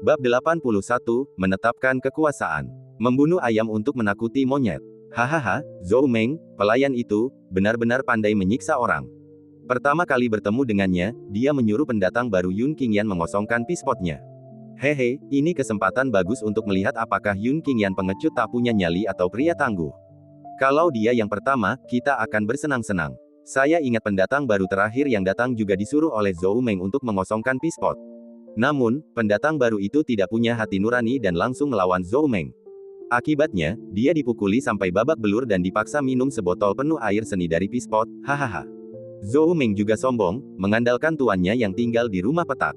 Bab 81, menetapkan kekuasaan. Membunuh ayam untuk menakuti monyet. Hahaha, Zhou Meng, pelayan itu, benar-benar pandai menyiksa orang. Pertama kali bertemu dengannya, dia menyuruh pendatang baru Yun Qingyan mengosongkan pispotnya. Hehe, ini kesempatan bagus untuk melihat apakah Yun Qingyan pengecut tak punya nyali atau pria tangguh. Kalau dia yang pertama, kita akan bersenang-senang. Saya ingat pendatang baru terakhir yang datang juga disuruh oleh Zhou Meng untuk mengosongkan pispot. Namun, pendatang baru itu tidak punya hati nurani dan langsung melawan Zhou Meng. Akibatnya, dia dipukuli sampai babak belur dan dipaksa minum sebotol penuh air seni dari pispot, hahaha. Zhou Meng juga sombong, mengandalkan tuannya yang tinggal di rumah petak.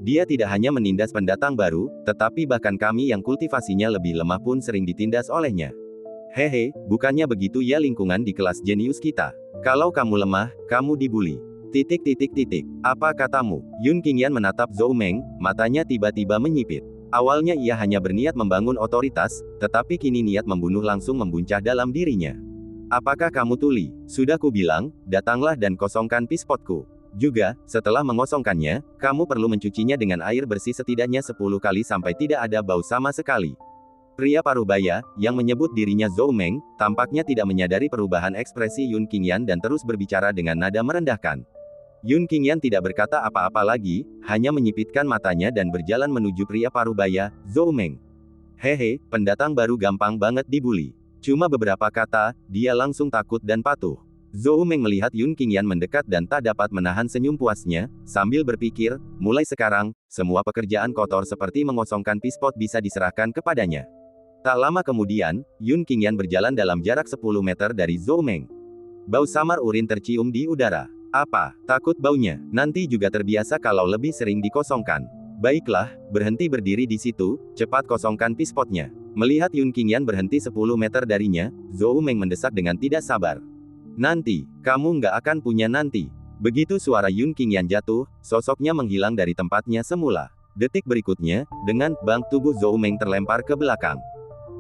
Dia tidak hanya menindas pendatang baru, tetapi bahkan kami yang kultivasinya lebih lemah pun sering ditindas olehnya. Hehe, bukannya begitu ya lingkungan di kelas jenius kita. Kalau kamu lemah, kamu dibully. Apa katamu? Yun Qingyan menatap Zhou Meng, matanya tiba-tiba menyipit. Awalnya ia hanya berniat membangun otoritas, tetapi kini niat membunuh langsung membuncah dalam dirinya. Apakah kamu tuli? Sudah kubilang, datanglah dan kosongkan pispotku. Juga, setelah mengosongkannya, kamu perlu mencucinya dengan air bersih setidaknya 10 kali sampai tidak ada bau sama sekali. Pria parubaya, yang menyebut dirinya Zhou Meng, tampaknya tidak menyadari perubahan ekspresi Yun Qingyan dan terus berbicara dengan nada merendahkan. Yun Qingyan tidak berkata apa-apa lagi, hanya menyipitkan matanya dan berjalan menuju pria parubaya, Zhou Meng. Hehe, pendatang baru gampang banget dibully. Cuma beberapa kata, dia langsung takut dan patuh. Zhou Meng melihat Yun Qingyan mendekat dan tak dapat menahan senyum puasnya, sambil berpikir, mulai sekarang, semua pekerjaan kotor seperti mengosongkan pispot bisa diserahkan kepadanya. Tak lama kemudian, Yun Qingyan berjalan dalam jarak 10 meter dari Zhou Meng. Bau samar urin tercium di udara. Apa? Takut baunya? Nanti juga terbiasa kalau lebih sering dikosongkan. Baiklah, berhenti berdiri di situ, cepat kosongkan pispotnya. Melihat Yun Qingyan berhenti 10 meter darinya, Zhou Meng mendesak dengan tidak sabar. Nanti, kamu nggak akan punya nanti. Begitu suara Yun Qingyan jatuh, sosoknya menghilang dari tempatnya semula. Detik berikutnya, dengan bang tubuh Zhou Meng terlempar ke belakang.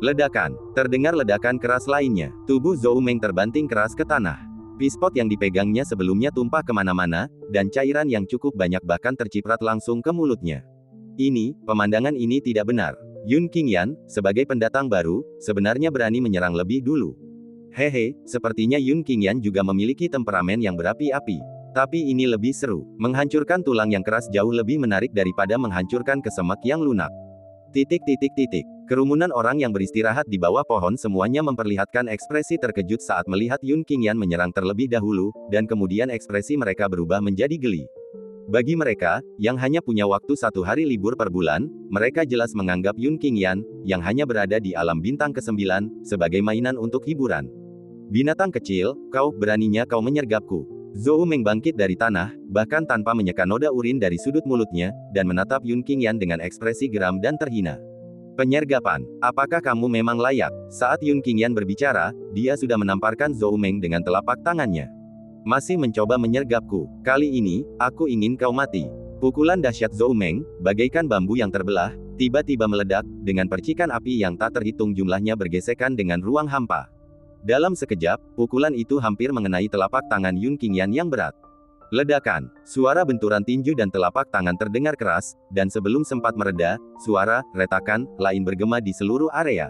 Ledakan. Terdengar ledakan keras lainnya. Tubuh Zhou Meng terbanting keras ke tanah. Pispot yang dipegangnya sebelumnya tumpah kemana-mana, dan cairan yang cukup banyak bahkan terciprat langsung ke mulutnya. Pemandangan ini tidak benar. Yun Qingyan, sebagai pendatang baru, sebenarnya berani menyerang lebih dulu. Hehe, sepertinya Yun Qingyan juga memiliki temperamen yang berapi-api. Tapi ini lebih seru. Menghancurkan tulang yang keras jauh lebih menarik daripada menghancurkan kesemak yang lunak. Kerumunan orang yang beristirahat di bawah pohon semuanya memperlihatkan ekspresi terkejut saat melihat Yun Qingyan menyerang terlebih dahulu, dan kemudian ekspresi mereka berubah menjadi geli. Bagi mereka, yang hanya punya waktu 1 hari libur per bulan, mereka jelas menganggap Yun Qingyan, yang hanya berada di alam bintang ke-9, sebagai mainan untuk hiburan. Binatang kecil, beraninya kau menyergapku. Zhou Meng bangkit dari tanah, bahkan tanpa menyeka noda urin dari sudut mulutnya, dan menatap Yun Qingyan dengan ekspresi geram dan terhina. Penyergapan, apakah kamu memang layak? Saat Yun Qingyan berbicara, dia sudah menamparkan Zhou Meng dengan telapak tangannya. Masih mencoba menyergapku. Kali ini, aku ingin kau mati. Pukulan dahsyat Zhou Meng, bagaikan bambu yang terbelah, tiba-tiba meledak, dengan percikan api yang tak terhitung jumlahnya bergesekan dengan ruang hampa. Dalam sekejap, pukulan itu hampir mengenai telapak tangan Yun Qingyan yang berat. Ledakan, suara benturan tinju dan telapak tangan terdengar keras, dan sebelum sempat mereda, suara retakan lain bergema di seluruh area.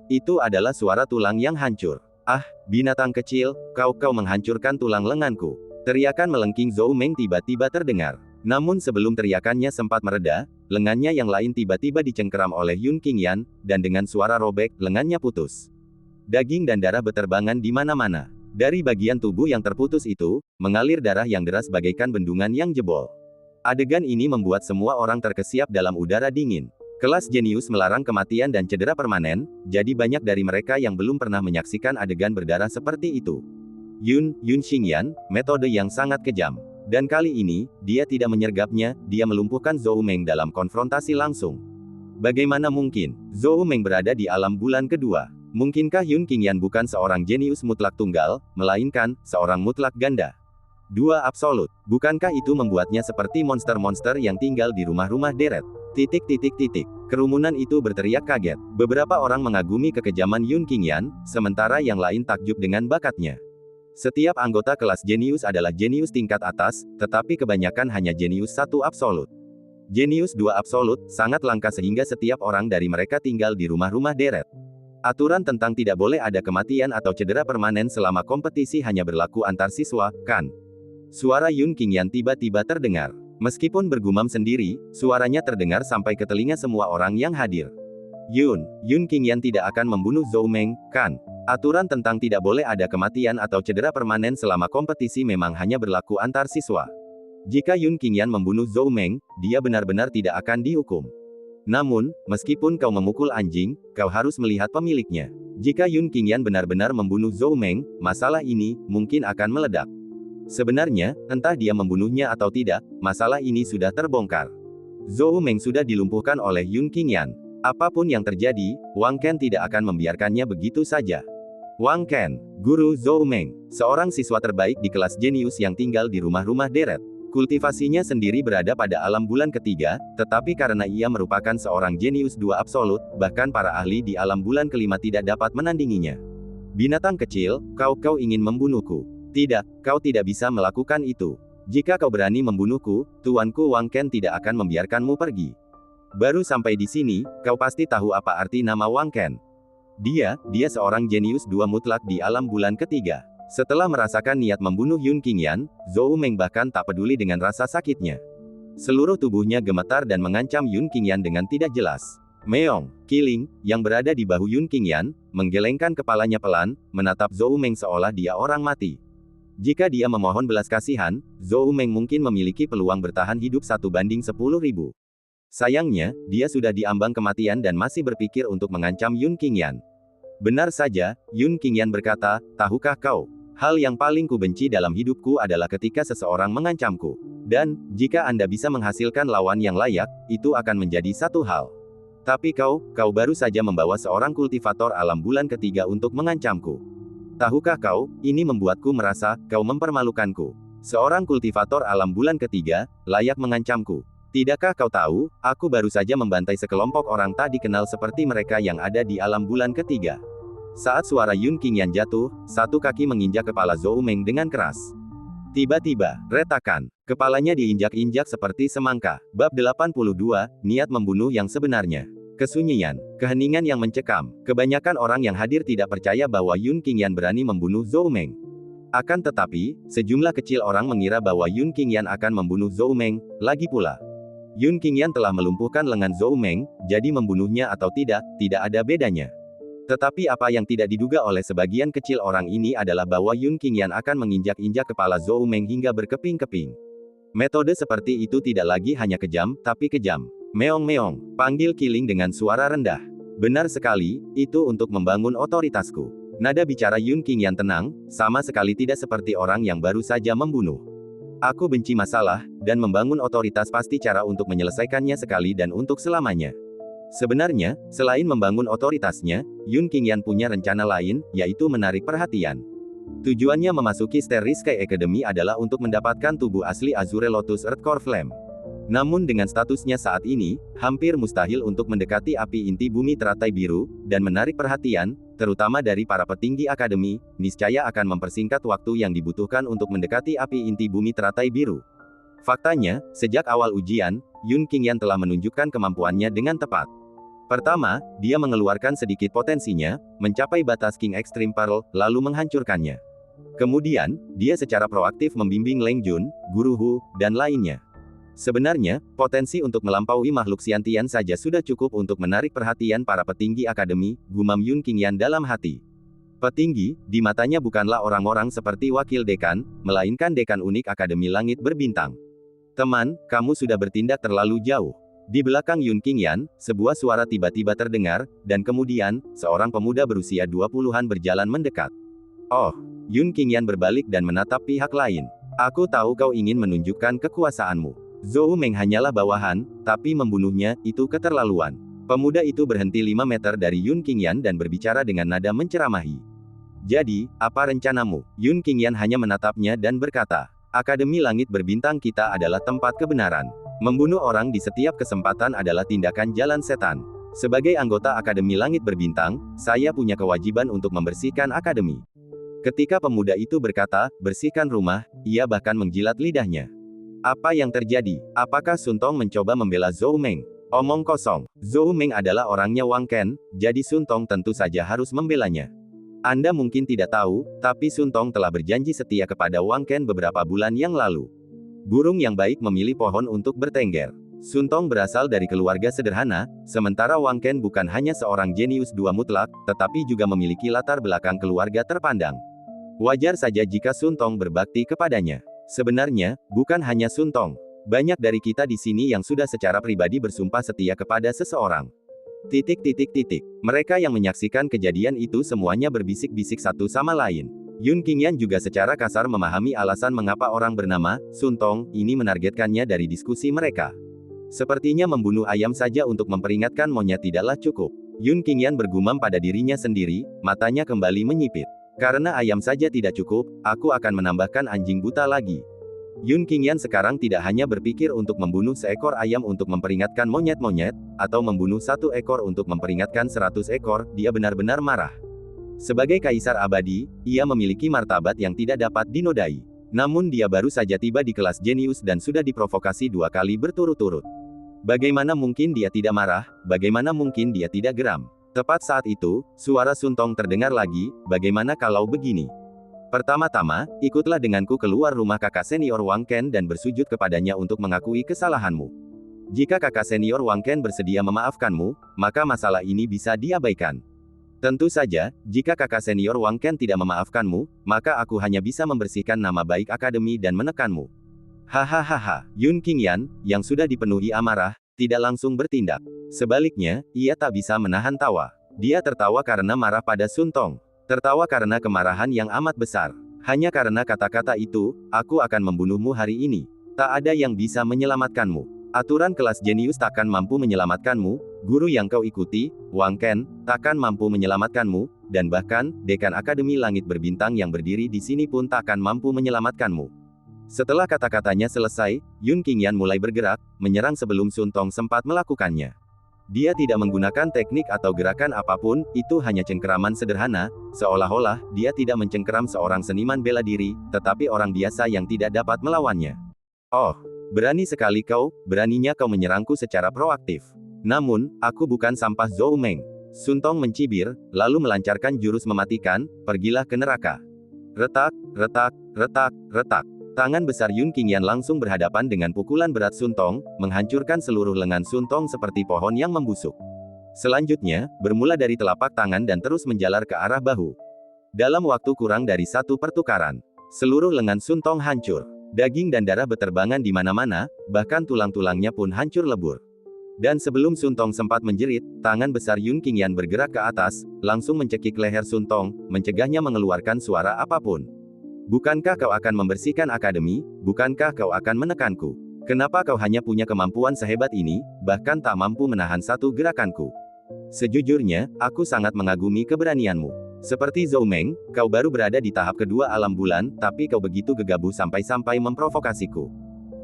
Itu adalah suara tulang yang hancur. Ah, binatang kecil, kau menghancurkan tulang lenganku. Teriakan melengking Zhou Meng tiba-tiba terdengar. Namun sebelum teriakannya sempat mereda, lengannya yang lain tiba-tiba dicengkeram oleh Yun Qingyan, dan dengan suara robek, lengannya putus. Daging dan darah beterbangan di mana-mana. Dari bagian tubuh yang terputus itu, mengalir darah yang deras bagaikan bendungan yang jebol. Adegan ini membuat semua orang terkesiap dalam udara dingin. Kelas jenius melarang kematian dan cedera permanen, jadi banyak dari mereka yang belum pernah menyaksikan adegan berdarah seperti itu. Yun Qingyan, metode yang sangat kejam. Dan kali ini, dia tidak menyergapnya, dia melumpuhkan Zhou Meng dalam konfrontasi langsung. Bagaimana mungkin? Zhou Meng berada di alam bulan kedua. Mungkinkah Yun Qingyan bukan seorang jenius mutlak tunggal, melainkan seorang mutlak ganda? 2 absolut. Bukankah itu membuatnya seperti monster-monster yang tinggal di rumah-rumah deret? Kerumunan itu berteriak kaget. Beberapa orang mengagumi kekejaman Yun Qingyan, sementara yang lain takjub dengan bakatnya. Setiap anggota kelas jenius adalah jenius tingkat atas, tetapi kebanyakan hanya jenius 1 absolut. Jenius 2 absolut, sangat langka sehingga setiap orang dari mereka tinggal di rumah-rumah deret. Aturan tentang tidak boleh ada kematian atau cedera permanen selama kompetisi hanya berlaku antar siswa, kan? Suara Yun Qingyan tiba-tiba terdengar. Meskipun bergumam sendiri, suaranya terdengar sampai ke telinga semua orang yang hadir. Yun Qingyan tidak akan membunuh Zhou Meng, kan? Aturan tentang tidak boleh ada kematian atau cedera permanen selama kompetisi memang hanya berlaku antar siswa. Jika Yun Qingyan membunuh Zhou Meng, dia benar-benar tidak akan dihukum. Namun, meskipun kau memukul anjing, kau harus melihat pemiliknya. Jika Yun Qingyan benar-benar membunuh Zhou Meng, masalah ini mungkin akan meledak. Sebenarnya, entah dia membunuhnya atau tidak, masalah ini sudah terbongkar. Zhou Meng sudah dilumpuhkan oleh Yun Qingyan. Apapun yang terjadi, Wang Ken tidak akan membiarkannya begitu saja. Wang Ken, guru Zhou Meng, seorang siswa terbaik di kelas jenius yang tinggal di rumah-rumah deret. Kultivasinya sendiri berada pada alam bulan ketiga, tetapi karena ia merupakan seorang jenius 2 absolut, bahkan para ahli di alam bulan kelima tidak dapat menandinginya. Binatang kecil, kau ingin membunuhku. Tidak, kau tidak bisa melakukan itu. Jika kau berani membunuhku, tuanku Wang Ken tidak akan membiarkanmu pergi. Baru sampai di sini, kau pasti tahu apa arti nama Wang Ken. Dia seorang jenius 2 mutlak di alam bulan ketiga. Setelah merasakan niat membunuh Yun Qingyan, Zhou Meng bahkan tak peduli dengan rasa sakitnya. Seluruh tubuhnya gemetar dan mengancam Yun Qingyan dengan tidak jelas. Meong, Qiling, yang berada di bahu Yun Qingyan, menggelengkan kepalanya pelan, menatap Zhou Meng seolah dia orang mati. Jika dia memohon belas kasihan, Zhou Meng mungkin memiliki peluang bertahan hidup 1/10.000. Sayangnya, dia sudah diambang kematian dan masih berpikir untuk mengancam Yun Qingyan. Benar saja, Yun Qingyan berkata, tahukah kau? Hal yang paling kubenci dalam hidupku adalah ketika seseorang mengancamku. Dan, jika Anda bisa menghasilkan lawan yang layak, itu akan menjadi satu hal. Tapi kau baru saja membawa seorang kultivator alam bulan ketiga untuk mengancamku. Tahukah kau, ini membuatku merasa, kau mempermalukanku. Seorang kultivator alam bulan ketiga, layak mengancamku. Tidakkah kau tahu, aku baru saja membantai sekelompok orang tak dikenal seperti mereka yang ada di alam bulan ketiga. Saat suara Yun Qingyan jatuh, satu kaki menginjak kepala Zhou Meng dengan keras. Tiba-tiba, retakan. Kepalanya diinjak-injak seperti semangka. Bab 82, Niat Membunuh yang Sebenarnya. Kesunyian, keheningan yang mencekam. Kebanyakan orang yang hadir tidak percaya bahwa Yun Qingyan berani membunuh Zhou Meng. Akan tetapi, sejumlah kecil orang mengira bahwa Yun Qingyan akan membunuh Zhou Meng, lagi pula. Yun Qingyan telah melumpuhkan lengan Zhou Meng, jadi membunuhnya atau tidak ada bedanya. Tetapi apa yang tidak diduga oleh sebagian kecil orang ini adalah bahwa Yun Qingyan akan menginjak-injak kepala Zhou Meng hingga berkeping-keping. Metode seperti itu tidak lagi hanya kejam, tapi kejam. Meong-meong, panggil Qiling dengan suara rendah. Benar sekali, itu untuk membangun otoritasku. Nada bicara Yun Qingyan tenang, sama sekali tidak seperti orang yang baru saja membunuh. Aku benci masalah, dan membangun otoritas pasti cara untuk menyelesaikannya sekali dan untuk selamanya. Sebenarnya, selain membangun otoritasnya, Yun Qingyan punya rencana lain, yaitu menarik perhatian. Tujuannya memasuki Starry Sky Academy adalah untuk mendapatkan tubuh asli Azure Lotus Earth Core Flame. Namun dengan statusnya saat ini, hampir mustahil untuk mendekati api inti bumi teratai biru, dan menarik perhatian, terutama dari para petinggi akademi, niscaya akan mempersingkat waktu yang dibutuhkan untuk mendekati api inti bumi teratai biru. Faktanya, sejak awal ujian, Yun Qingyan telah menunjukkan kemampuannya dengan tepat. Pertama, dia mengeluarkan sedikit potensinya, mencapai batas King Extreme Pearl, lalu menghancurkannya. Kemudian, dia secara proaktif membimbing Leng Jun, Guru Hu, dan lainnya. Sebenarnya, potensi untuk melampaui makhluk Xiantian saja sudah cukup untuk menarik perhatian para petinggi akademi, gumam Yun Qingyan dalam hati. Petinggi, di matanya bukanlah orang-orang seperti wakil dekan, melainkan dekan unik Akademi Langit Berbintang. Teman, kamu sudah bertindak terlalu jauh. Di belakang Yun Qingyan, sebuah suara tiba-tiba terdengar, dan kemudian, seorang pemuda berusia 20-an berjalan mendekat. Oh, Yun Qingyan berbalik dan menatap pihak lain. Aku tahu kau ingin menunjukkan kekuasaanmu. Zhou Meng hanyalah bawahan, tapi membunuhnya, itu keterlaluan. Pemuda itu berhenti 5 meter dari Yun Qingyan dan berbicara dengan nada menceramahi. Jadi, apa rencanamu? Yun Qingyan hanya menatapnya dan berkata, Akademi Langit Berbintang kita adalah tempat kebenaran. Membunuh orang di setiap kesempatan adalah tindakan jalan setan. Sebagai anggota Akademi Langit Berbintang, saya punya kewajiban untuk membersihkan akademi. Ketika pemuda itu berkata, bersihkan rumah, ia bahkan menjilat lidahnya. Apa yang terjadi? Apakah Sun Tong mencoba membela Zhou Meng? Omong kosong. Zhou Meng adalah orangnya Wang Ken, jadi Sun Tong tentu saja harus membelanya. Anda mungkin tidak tahu, tapi Sun Tong telah berjanji setia kepada Wang Ken beberapa bulan yang lalu. Burung yang baik memilih pohon untuk bertengger. Sun Tong berasal dari keluarga sederhana, sementara Wang Ken bukan hanya seorang jenius dua mutlak, tetapi juga memiliki latar belakang keluarga terpandang. Wajar saja jika Sun Tong berbakti kepadanya. Sebenarnya, bukan hanya Sun Tong. Banyak dari kita di sini yang sudah secara pribadi bersumpah setia kepada seseorang. Mereka yang menyaksikan kejadian itu semuanya berbisik-bisik satu sama lain. Yun Qingyan juga secara kasar memahami alasan mengapa orang bernama Sun Tong ini menargetkannya dari diskusi mereka. Sepertinya membunuh ayam saja untuk memperingatkan monyet tidaklah cukup. Yun Qingyan bergumam pada dirinya sendiri, matanya kembali menyipit. Karena ayam saja tidak cukup, aku akan menambahkan anjing buta lagi. Yun Qingyan sekarang tidak hanya berpikir untuk membunuh seekor ayam untuk memperingatkan monyet-monyet, atau membunuh 1 ekor untuk memperingatkan 100 ekor, dia benar-benar marah. Sebagai kaisar abadi, ia memiliki martabat yang tidak dapat dinodai. Namun dia baru saja tiba di kelas jenius dan sudah diprovokasi 2 kali berturut-turut. Bagaimana mungkin dia tidak marah, bagaimana mungkin dia tidak geram? Tepat saat itu, suara Sun Tong terdengar lagi, bagaimana kalau begini? Pertama-tama, ikutlah denganku keluar rumah kakak senior Wang Ken dan bersujud kepadanya untuk mengakui kesalahanmu. Jika kakak senior Wang Ken bersedia memaafkanmu, maka masalah ini bisa diabaikan. Tentu saja, jika kakak senior Wang Ken tidak memaafkanmu, maka aku hanya bisa membersihkan nama baik akademi dan menekanmu. Hahaha, Yun Qingyan, yang sudah dipenuhi amarah, tidak langsung bertindak. Sebaliknya, ia tak bisa menahan tawa. Dia tertawa karena marah pada Sun Tong. Tertawa karena kemarahan yang amat besar. Hanya karena kata-kata itu, aku akan membunuhmu hari ini. Tak ada yang bisa menyelamatkanmu. Aturan kelas jenius takkan mampu menyelamatkanmu, guru yang kau ikuti, Wang Ken, takkan mampu menyelamatkanmu, dan bahkan, dekan Akademi Langit Berbintang yang berdiri di sini pun takkan mampu menyelamatkanmu. Setelah kata-katanya selesai, Yun Qingyan mulai bergerak, menyerang sebelum Sun Tong sempat melakukannya. Dia tidak menggunakan teknik atau gerakan apapun, itu hanya cengkeraman sederhana, seolah-olah dia tidak mencengkeram seorang seniman bela diri, tetapi orang biasa yang tidak dapat melawannya. Oh, berani sekali kau, beraninya kau menyerangku secara proaktif. Namun, aku bukan sampah Zhou Meng. Sun Tong mencibir, lalu melancarkan jurus mematikan, pergilah ke neraka. Retak, retak, retak, retak. Tangan besar Yun Qingyan langsung berhadapan dengan pukulan berat Sun Tong, menghancurkan seluruh lengan Sun Tong seperti pohon yang membusuk. Selanjutnya, bermula dari telapak tangan dan terus menjalar ke arah bahu. Dalam waktu kurang dari 1 pertukaran, seluruh lengan Sun Tong hancur. Daging dan darah beterbangan di mana-mana, bahkan tulang-tulangnya pun hancur lebur. Dan sebelum Sun Tong sempat menjerit, tangan besar Yun Qingyan bergerak ke atas, langsung mencekik leher Sun Tong, mencegahnya mengeluarkan suara apapun. Bukankah kau akan membersihkan akademi? Bukankah kau akan menekanku? Kenapa kau hanya punya kemampuan sehebat ini, bahkan tak mampu menahan 1 gerakanku? Sejujurnya, aku sangat mengagumi keberanianmu. Seperti Zhou Meng, kau baru berada di tahap kedua alam bulan, tapi kau begitu gegabah sampai-sampai memprovokasiku.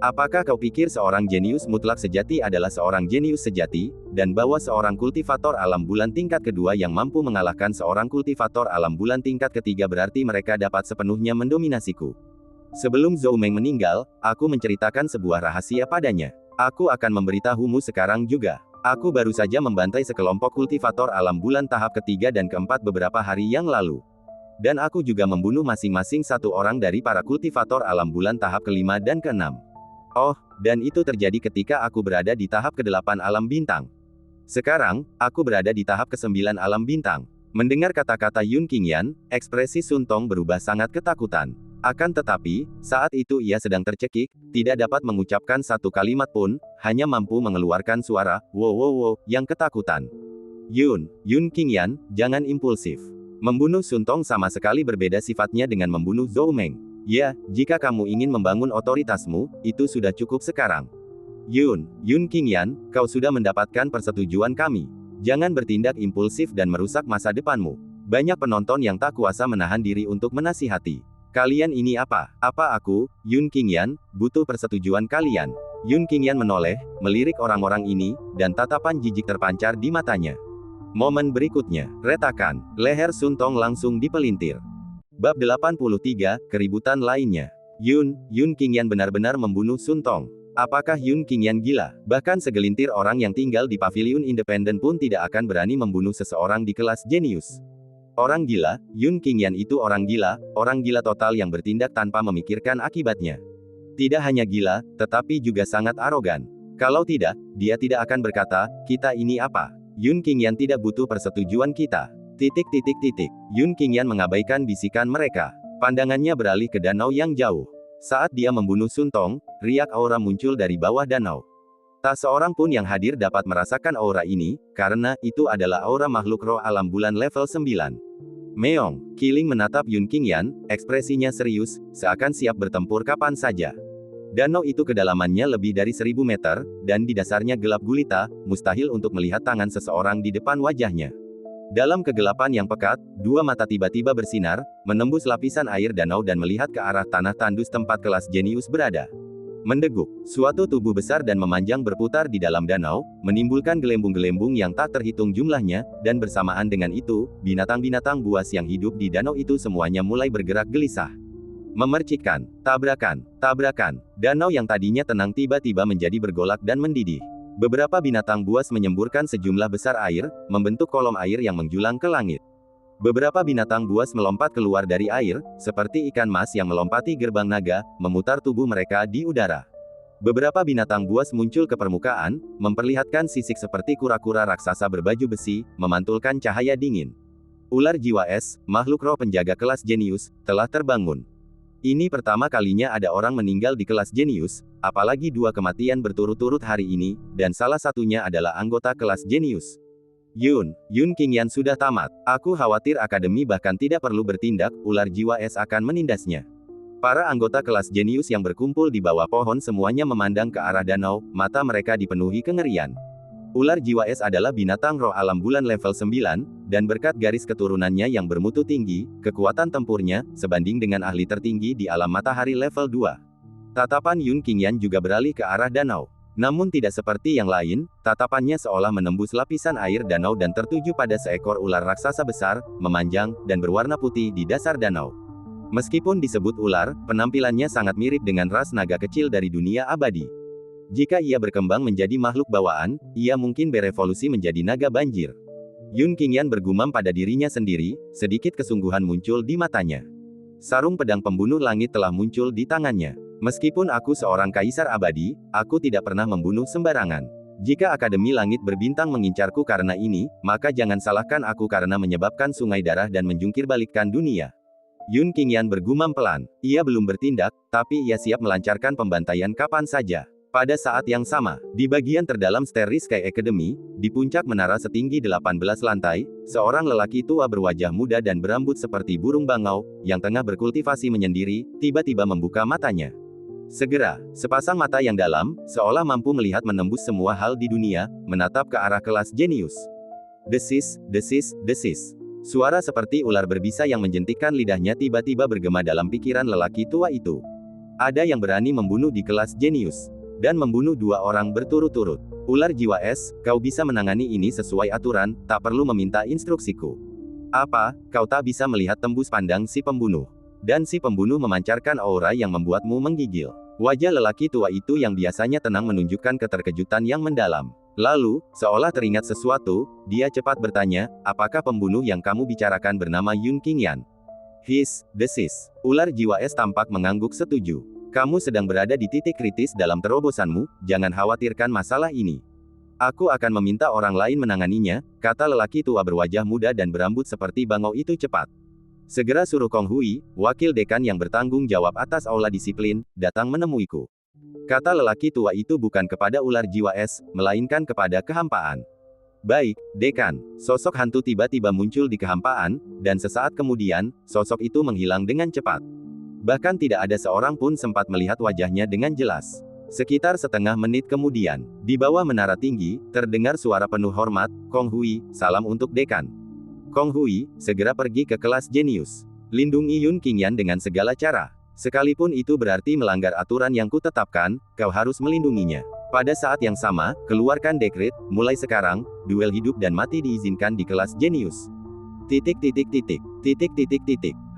Apakah kau pikir seorang jenius mutlak sejati adalah seorang jenius sejati, dan bahwa seorang kultivator alam bulan tingkat kedua yang mampu mengalahkan seorang kultivator alam bulan tingkat ketiga berarti mereka dapat sepenuhnya mendominasiku? Sebelum Zhou Meng meninggal, aku menceritakan sebuah rahasia padanya. Aku akan memberitahumu sekarang juga. Aku baru saja membantai sekelompok kultivator alam bulan tahap ketiga dan keempat beberapa hari yang lalu. Dan aku juga membunuh masing-masing 1 orang dari para kultivator alam bulan tahap kelima dan keenam. Oh, dan itu terjadi ketika aku berada di tahap ke-8 alam bintang. Sekarang, aku berada di tahap ke-9 alam bintang. Mendengar kata-kata Yun Qingyan, ekspresi Sun Tong berubah sangat ketakutan. Akan tetapi, saat itu ia sedang tercekik, tidak dapat mengucapkan 1 kalimat pun, hanya mampu mengeluarkan suara, "Wow wow wow," yang ketakutan. Yun Qingyan, jangan impulsif. Membunuh Sun Tong sama sekali berbeda sifatnya dengan membunuh Zhou Meng. Ya, jika kamu ingin membangun otoritasmu, itu sudah cukup sekarang. Yun Qingyan, kau sudah mendapatkan persetujuan kami. Jangan bertindak impulsif dan merusak masa depanmu. Banyak penonton yang tak kuasa menahan diri untuk menasihati. Kalian ini apa? Apa aku, Yun Qingyan, butuh persetujuan kalian? Yun Qingyan menoleh, melirik orang-orang ini, dan tatapan jijik terpancar di matanya. Momen berikutnya, retakan, leher Sun Tong langsung dipelintir. Bab 83, keributan lainnya. Yun Qingyan benar-benar membunuh Sun Tong. Apakah Yun Qingyan gila? Bahkan segelintir orang yang tinggal di paviliun independen pun tidak akan berani membunuh seseorang di kelas jenius. Orang gila, Yun Qingyan itu orang gila total yang bertindak tanpa memikirkan akibatnya. Tidak hanya gila, tetapi juga sangat arogan. Kalau tidak, dia tidak akan berkata, kita ini apa? Yun Qingyan tidak butuh persetujuan kita. Yun Qingyan mengabaikan bisikan mereka. Pandangannya beralih ke danau yang jauh. Saat dia membunuh Sun Tong, riak aura muncul dari bawah danau. Tak seorang pun yang hadir dapat merasakan aura ini, karena itu adalah aura makhluk roh alam bulan level 9. Meong, Kiling menatap Yun Qingyan, ekspresinya serius, seakan siap bertempur kapan saja. Danau itu kedalamannya lebih dari 1000 meter, dan di dasarnya gelap gulita, mustahil untuk melihat tangan seseorang di depan wajahnya. Dalam kegelapan yang pekat, dua mata tiba-tiba bersinar, menembus lapisan air danau dan melihat ke arah tanah tandus tempat kelas jenius berada. Mendeguk, suatu tubuh besar dan memanjang berputar di dalam danau, menimbulkan gelembung-gelembung yang tak terhitung jumlahnya, dan bersamaan dengan itu, binatang-binatang buas yang hidup di danau itu semuanya mulai bergerak gelisah. Memercikkan, tabrakan, danau yang tadinya tenang tiba-tiba menjadi bergolak dan mendidih. Beberapa binatang buas menyemburkan sejumlah besar air, membentuk kolom air yang menjulang ke langit. Beberapa binatang buas melompat keluar dari air, seperti ikan mas yang melompati gerbang naga, memutar tubuh mereka di udara. Beberapa binatang buas muncul ke permukaan, memperlihatkan sisik seperti kura-kura raksasa berbaju besi, memantulkan cahaya dingin. Ular jiwa es, makhluk roh penjaga kelas jenius, telah terbangun. Ini pertama kalinya ada orang meninggal di kelas jenius, apalagi 2 kematian berturut-turut hari ini, dan salah satunya adalah anggota kelas jenius. Yun Qingyan sudah tamat. Aku khawatir akademi bahkan tidak perlu bertindak, ular jiwa es akan menindasnya. Para anggota kelas jenius yang berkumpul di bawah pohon semuanya memandang ke arah danau, mata mereka dipenuhi kengerian. Ular jiwa es adalah binatang roh alam bulan level 9, dan berkat garis keturunannya yang bermutu tinggi, kekuatan tempurnya, sebanding dengan ahli tertinggi di alam matahari level 2. Tatapan Yun Qingyan juga beralih ke arah danau. Namun tidak seperti yang lain, tatapannya seolah menembus lapisan air danau dan tertuju pada seekor ular raksasa besar, memanjang, dan berwarna putih di dasar danau. Meskipun disebut ular, penampilannya sangat mirip dengan ras naga kecil dari dunia abadi. Jika ia berkembang menjadi makhluk bawaan, ia mungkin berevolusi menjadi naga banjir. Yun Qingyan bergumam pada dirinya sendiri, sedikit kesungguhan muncul di matanya. Sarung pedang pembunuh langit telah muncul di tangannya. Meskipun aku seorang kaisar abadi, aku tidak pernah membunuh sembarangan. Jika Akademi Langit Berbintang mengincarku karena ini, maka jangan salahkan aku karena menyebabkan sungai darah dan menjungkirbalikkan dunia. Yun Qingyan bergumam pelan. Ia belum bertindak, tapi ia siap melancarkan pembantaian kapan saja. Pada saat yang sama, di bagian terdalam Starry Sky Academy, di puncak menara setinggi 18 lantai, seorang lelaki tua berwajah muda dan berambut seperti burung bangau, yang tengah berkultivasi menyendiri, tiba-tiba membuka matanya. Segera, sepasang mata yang dalam, seolah mampu melihat menembus semua hal di dunia, menatap ke arah kelas jenius. Desis. Suara seperti ular berbisa yang menjentikkan lidahnya tiba-tiba bergema dalam pikiran lelaki tua itu. Ada yang berani membunuh di kelas jenius. Dan membunuh 2 orang berturut-turut. Ular jiwa es, kau bisa menangani ini sesuai aturan, tak perlu meminta instruksiku. Apa, kau tak bisa melihat tembus pandang si pembunuh? Dan si pembunuh memancarkan aura yang membuatmu menggigil. Wajah lelaki tua itu yang biasanya tenang menunjukkan keterkejutan yang mendalam. Lalu, seolah teringat sesuatu, dia cepat bertanya, apakah pembunuh yang kamu bicarakan bernama Yun Qingyan? Desis. Ular jiwa es tampak mengangguk setuju. Kamu sedang berada di titik kritis dalam terobosanmu, jangan khawatirkan masalah ini. Aku akan meminta orang lain menanganinya, kata lelaki tua berwajah muda dan berambut seperti bangau itu cepat. Segera suruh Kong Hui, wakil dekan yang bertanggung jawab atas aula disiplin, datang menemuiku. Kata lelaki tua itu bukan kepada ular jiwa es, melainkan kepada kehampaan. Baik, dekan. Sosok hantu tiba-tiba muncul di kehampaan, dan sesaat kemudian, sosok itu menghilang dengan cepat. Bahkan tidak ada seorang pun sempat melihat wajahnya dengan jelas. Sekitar setengah menit kemudian, di bawah menara tinggi, terdengar suara penuh hormat, Kong Hui, salam untuk dekan. Kong Hui, segera pergi ke kelas jenius. Lindungi Yun Qingyan dengan segala cara. Sekalipun itu berarti melanggar aturan yang kutetapkan, kau harus melindunginya. Pada saat yang sama, keluarkan dekret, mulai sekarang, duel hidup dan mati diizinkan di kelas jenius.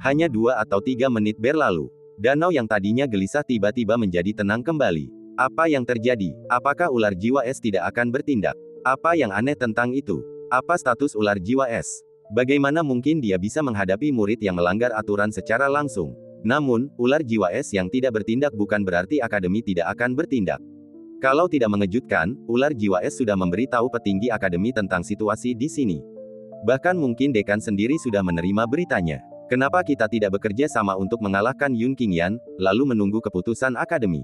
Hanya 2 atau 3 menit berlalu. Danau yang tadinya gelisah tiba-tiba menjadi tenang kembali. Apa yang terjadi? Apakah ular jiwa es tidak akan bertindak? Apa yang aneh tentang itu? Apa status ular jiwa es? Bagaimana mungkin dia bisa menghadapi murid yang melanggar aturan secara langsung? Namun, ular jiwa es yang tidak bertindak bukan berarti akademi tidak akan bertindak. Kalau tidak mengejutkan, ular jiwa es sudah memberitahu petinggi akademi tentang situasi di sini. Bahkan mungkin dekan sendiri sudah menerima beritanya. Kenapa kita tidak bekerja sama untuk mengalahkan Yun Qingyan, lalu menunggu keputusan akademi?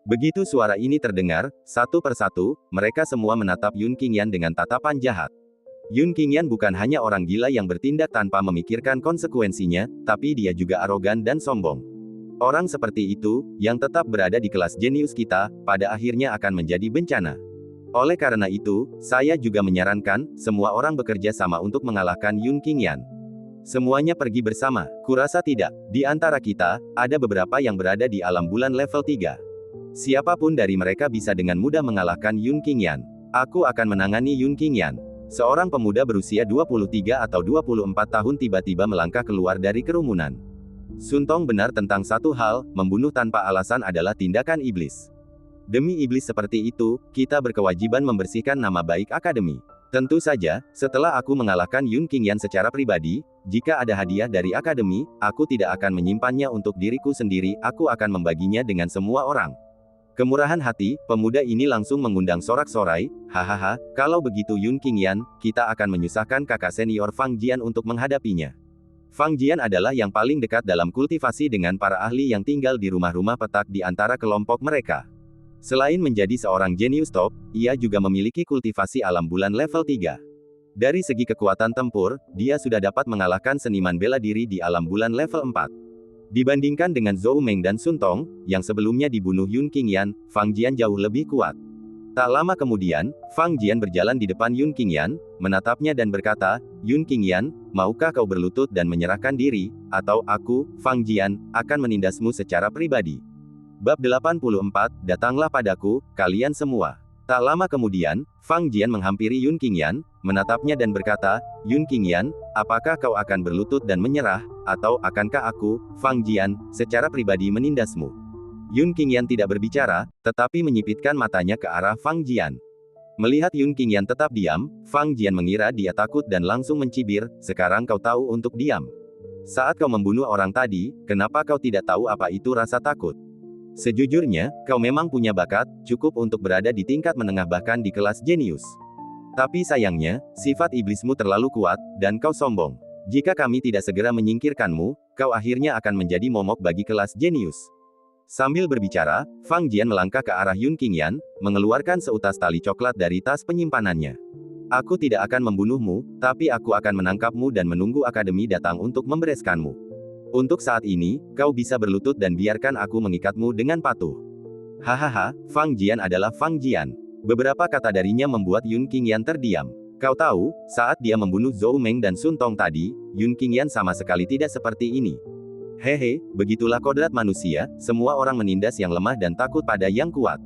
Begitu suara ini terdengar, satu persatu, mereka semua menatap Yun Qingyan dengan tatapan jahat. Yun Qingyan bukan hanya orang gila yang bertindak tanpa memikirkan konsekuensinya, tapi dia juga arogan dan sombong. Orang seperti itu, yang tetap berada di kelas jenius kita, pada akhirnya akan menjadi bencana. Oleh karena itu, saya juga menyarankan, semua orang bekerja sama untuk mengalahkan Yun Qingyan. Semuanya pergi bersama. Kurasa tidak. Di antara kita, ada beberapa yang berada di alam bulan level 3. Siapapun dari mereka bisa dengan mudah mengalahkan Yun Qingyan. Aku akan menangani Yun Qingyan. Seorang pemuda berusia 23 atau 24 tahun tiba-tiba melangkah keluar dari kerumunan. Sun Tong benar tentang satu hal, membunuh tanpa alasan adalah tindakan iblis. Demi iblis seperti itu, kita berkewajiban membersihkan nama baik akademi. Tentu saja, setelah aku mengalahkan Yun Qingyan secara pribadi, jika ada hadiah dari akademi, aku tidak akan menyimpannya untuk diriku sendiri, aku akan membaginya dengan semua orang. Kemurahan hati, pemuda ini langsung mengundang sorak-sorai, hahaha, kalau begitu Yun Qingyan, kita akan menyusahkan kakak senior Fang Jian untuk menghadapinya. Fang Jian adalah yang paling dekat dalam kultivasi dengan para ahli yang tinggal di rumah-rumah petak di antara kelompok mereka. Selain menjadi seorang jenius top, ia juga memiliki kultivasi alam bulan level 3. Dari segi kekuatan tempur, dia sudah dapat mengalahkan seniman bela diri di alam bulan level 4. Dibandingkan dengan Zhou Meng dan Sun Tong, yang sebelumnya dibunuh Yun Qingyan, Fang Jian jauh lebih kuat. Tak lama kemudian, Fang Jian berjalan di depan Yun Qingyan, menatapnya dan berkata, Yun Qingyan, maukah kau berlutut dan menyerahkan diri, atau aku, Fang Jian, akan menindasmu secara pribadi. Bab 84, datanglah padaku, kalian semua. Tak lama kemudian, Fang Jian menghampiri Yun Qingyan, menatapnya dan berkata, Yun Qingyan, apakah kau akan berlutut dan menyerah, atau akankah aku, Fang Jian, secara pribadi menindasmu? Yun Qingyan tidak berbicara, tetapi menyipitkan matanya ke arah Fang Jian. Melihat Yun Qingyan tetap diam, Fang Jian mengira dia takut dan langsung mencibir, sekarang kau tahu untuk diam. Saat kau membunuh orang tadi, kenapa kau tidak tahu apa itu rasa takut? Sejujurnya, kau memang punya bakat, cukup untuk berada di tingkat menengah bahkan di kelas jenius. Tapi sayangnya, sifat iblismu terlalu kuat, dan kau sombong. Jika kami tidak segera menyingkirkanmu, kau akhirnya akan menjadi momok bagi kelas jenius. Sambil berbicara, Fang Jian melangkah ke arah Yun Qingyan, mengeluarkan seutas tali coklat dari tas penyimpanannya. Aku tidak akan membunuhmu, tapi aku akan menangkapmu dan menunggu akademi datang untuk membereskanmu. Untuk saat ini, kau bisa berlutut dan biarkan aku mengikatmu dengan patuh. Hahaha, Fang Jian adalah Fang Jian. Beberapa kata darinya membuat Yun Qingyan terdiam. Kau tahu, saat dia membunuh Zhou Meng dan Sun Tong tadi, Yun Qingyan sama sekali tidak seperti ini. Hehe, begitulah kodrat manusia, semua orang menindas yang lemah dan takut pada yang kuat.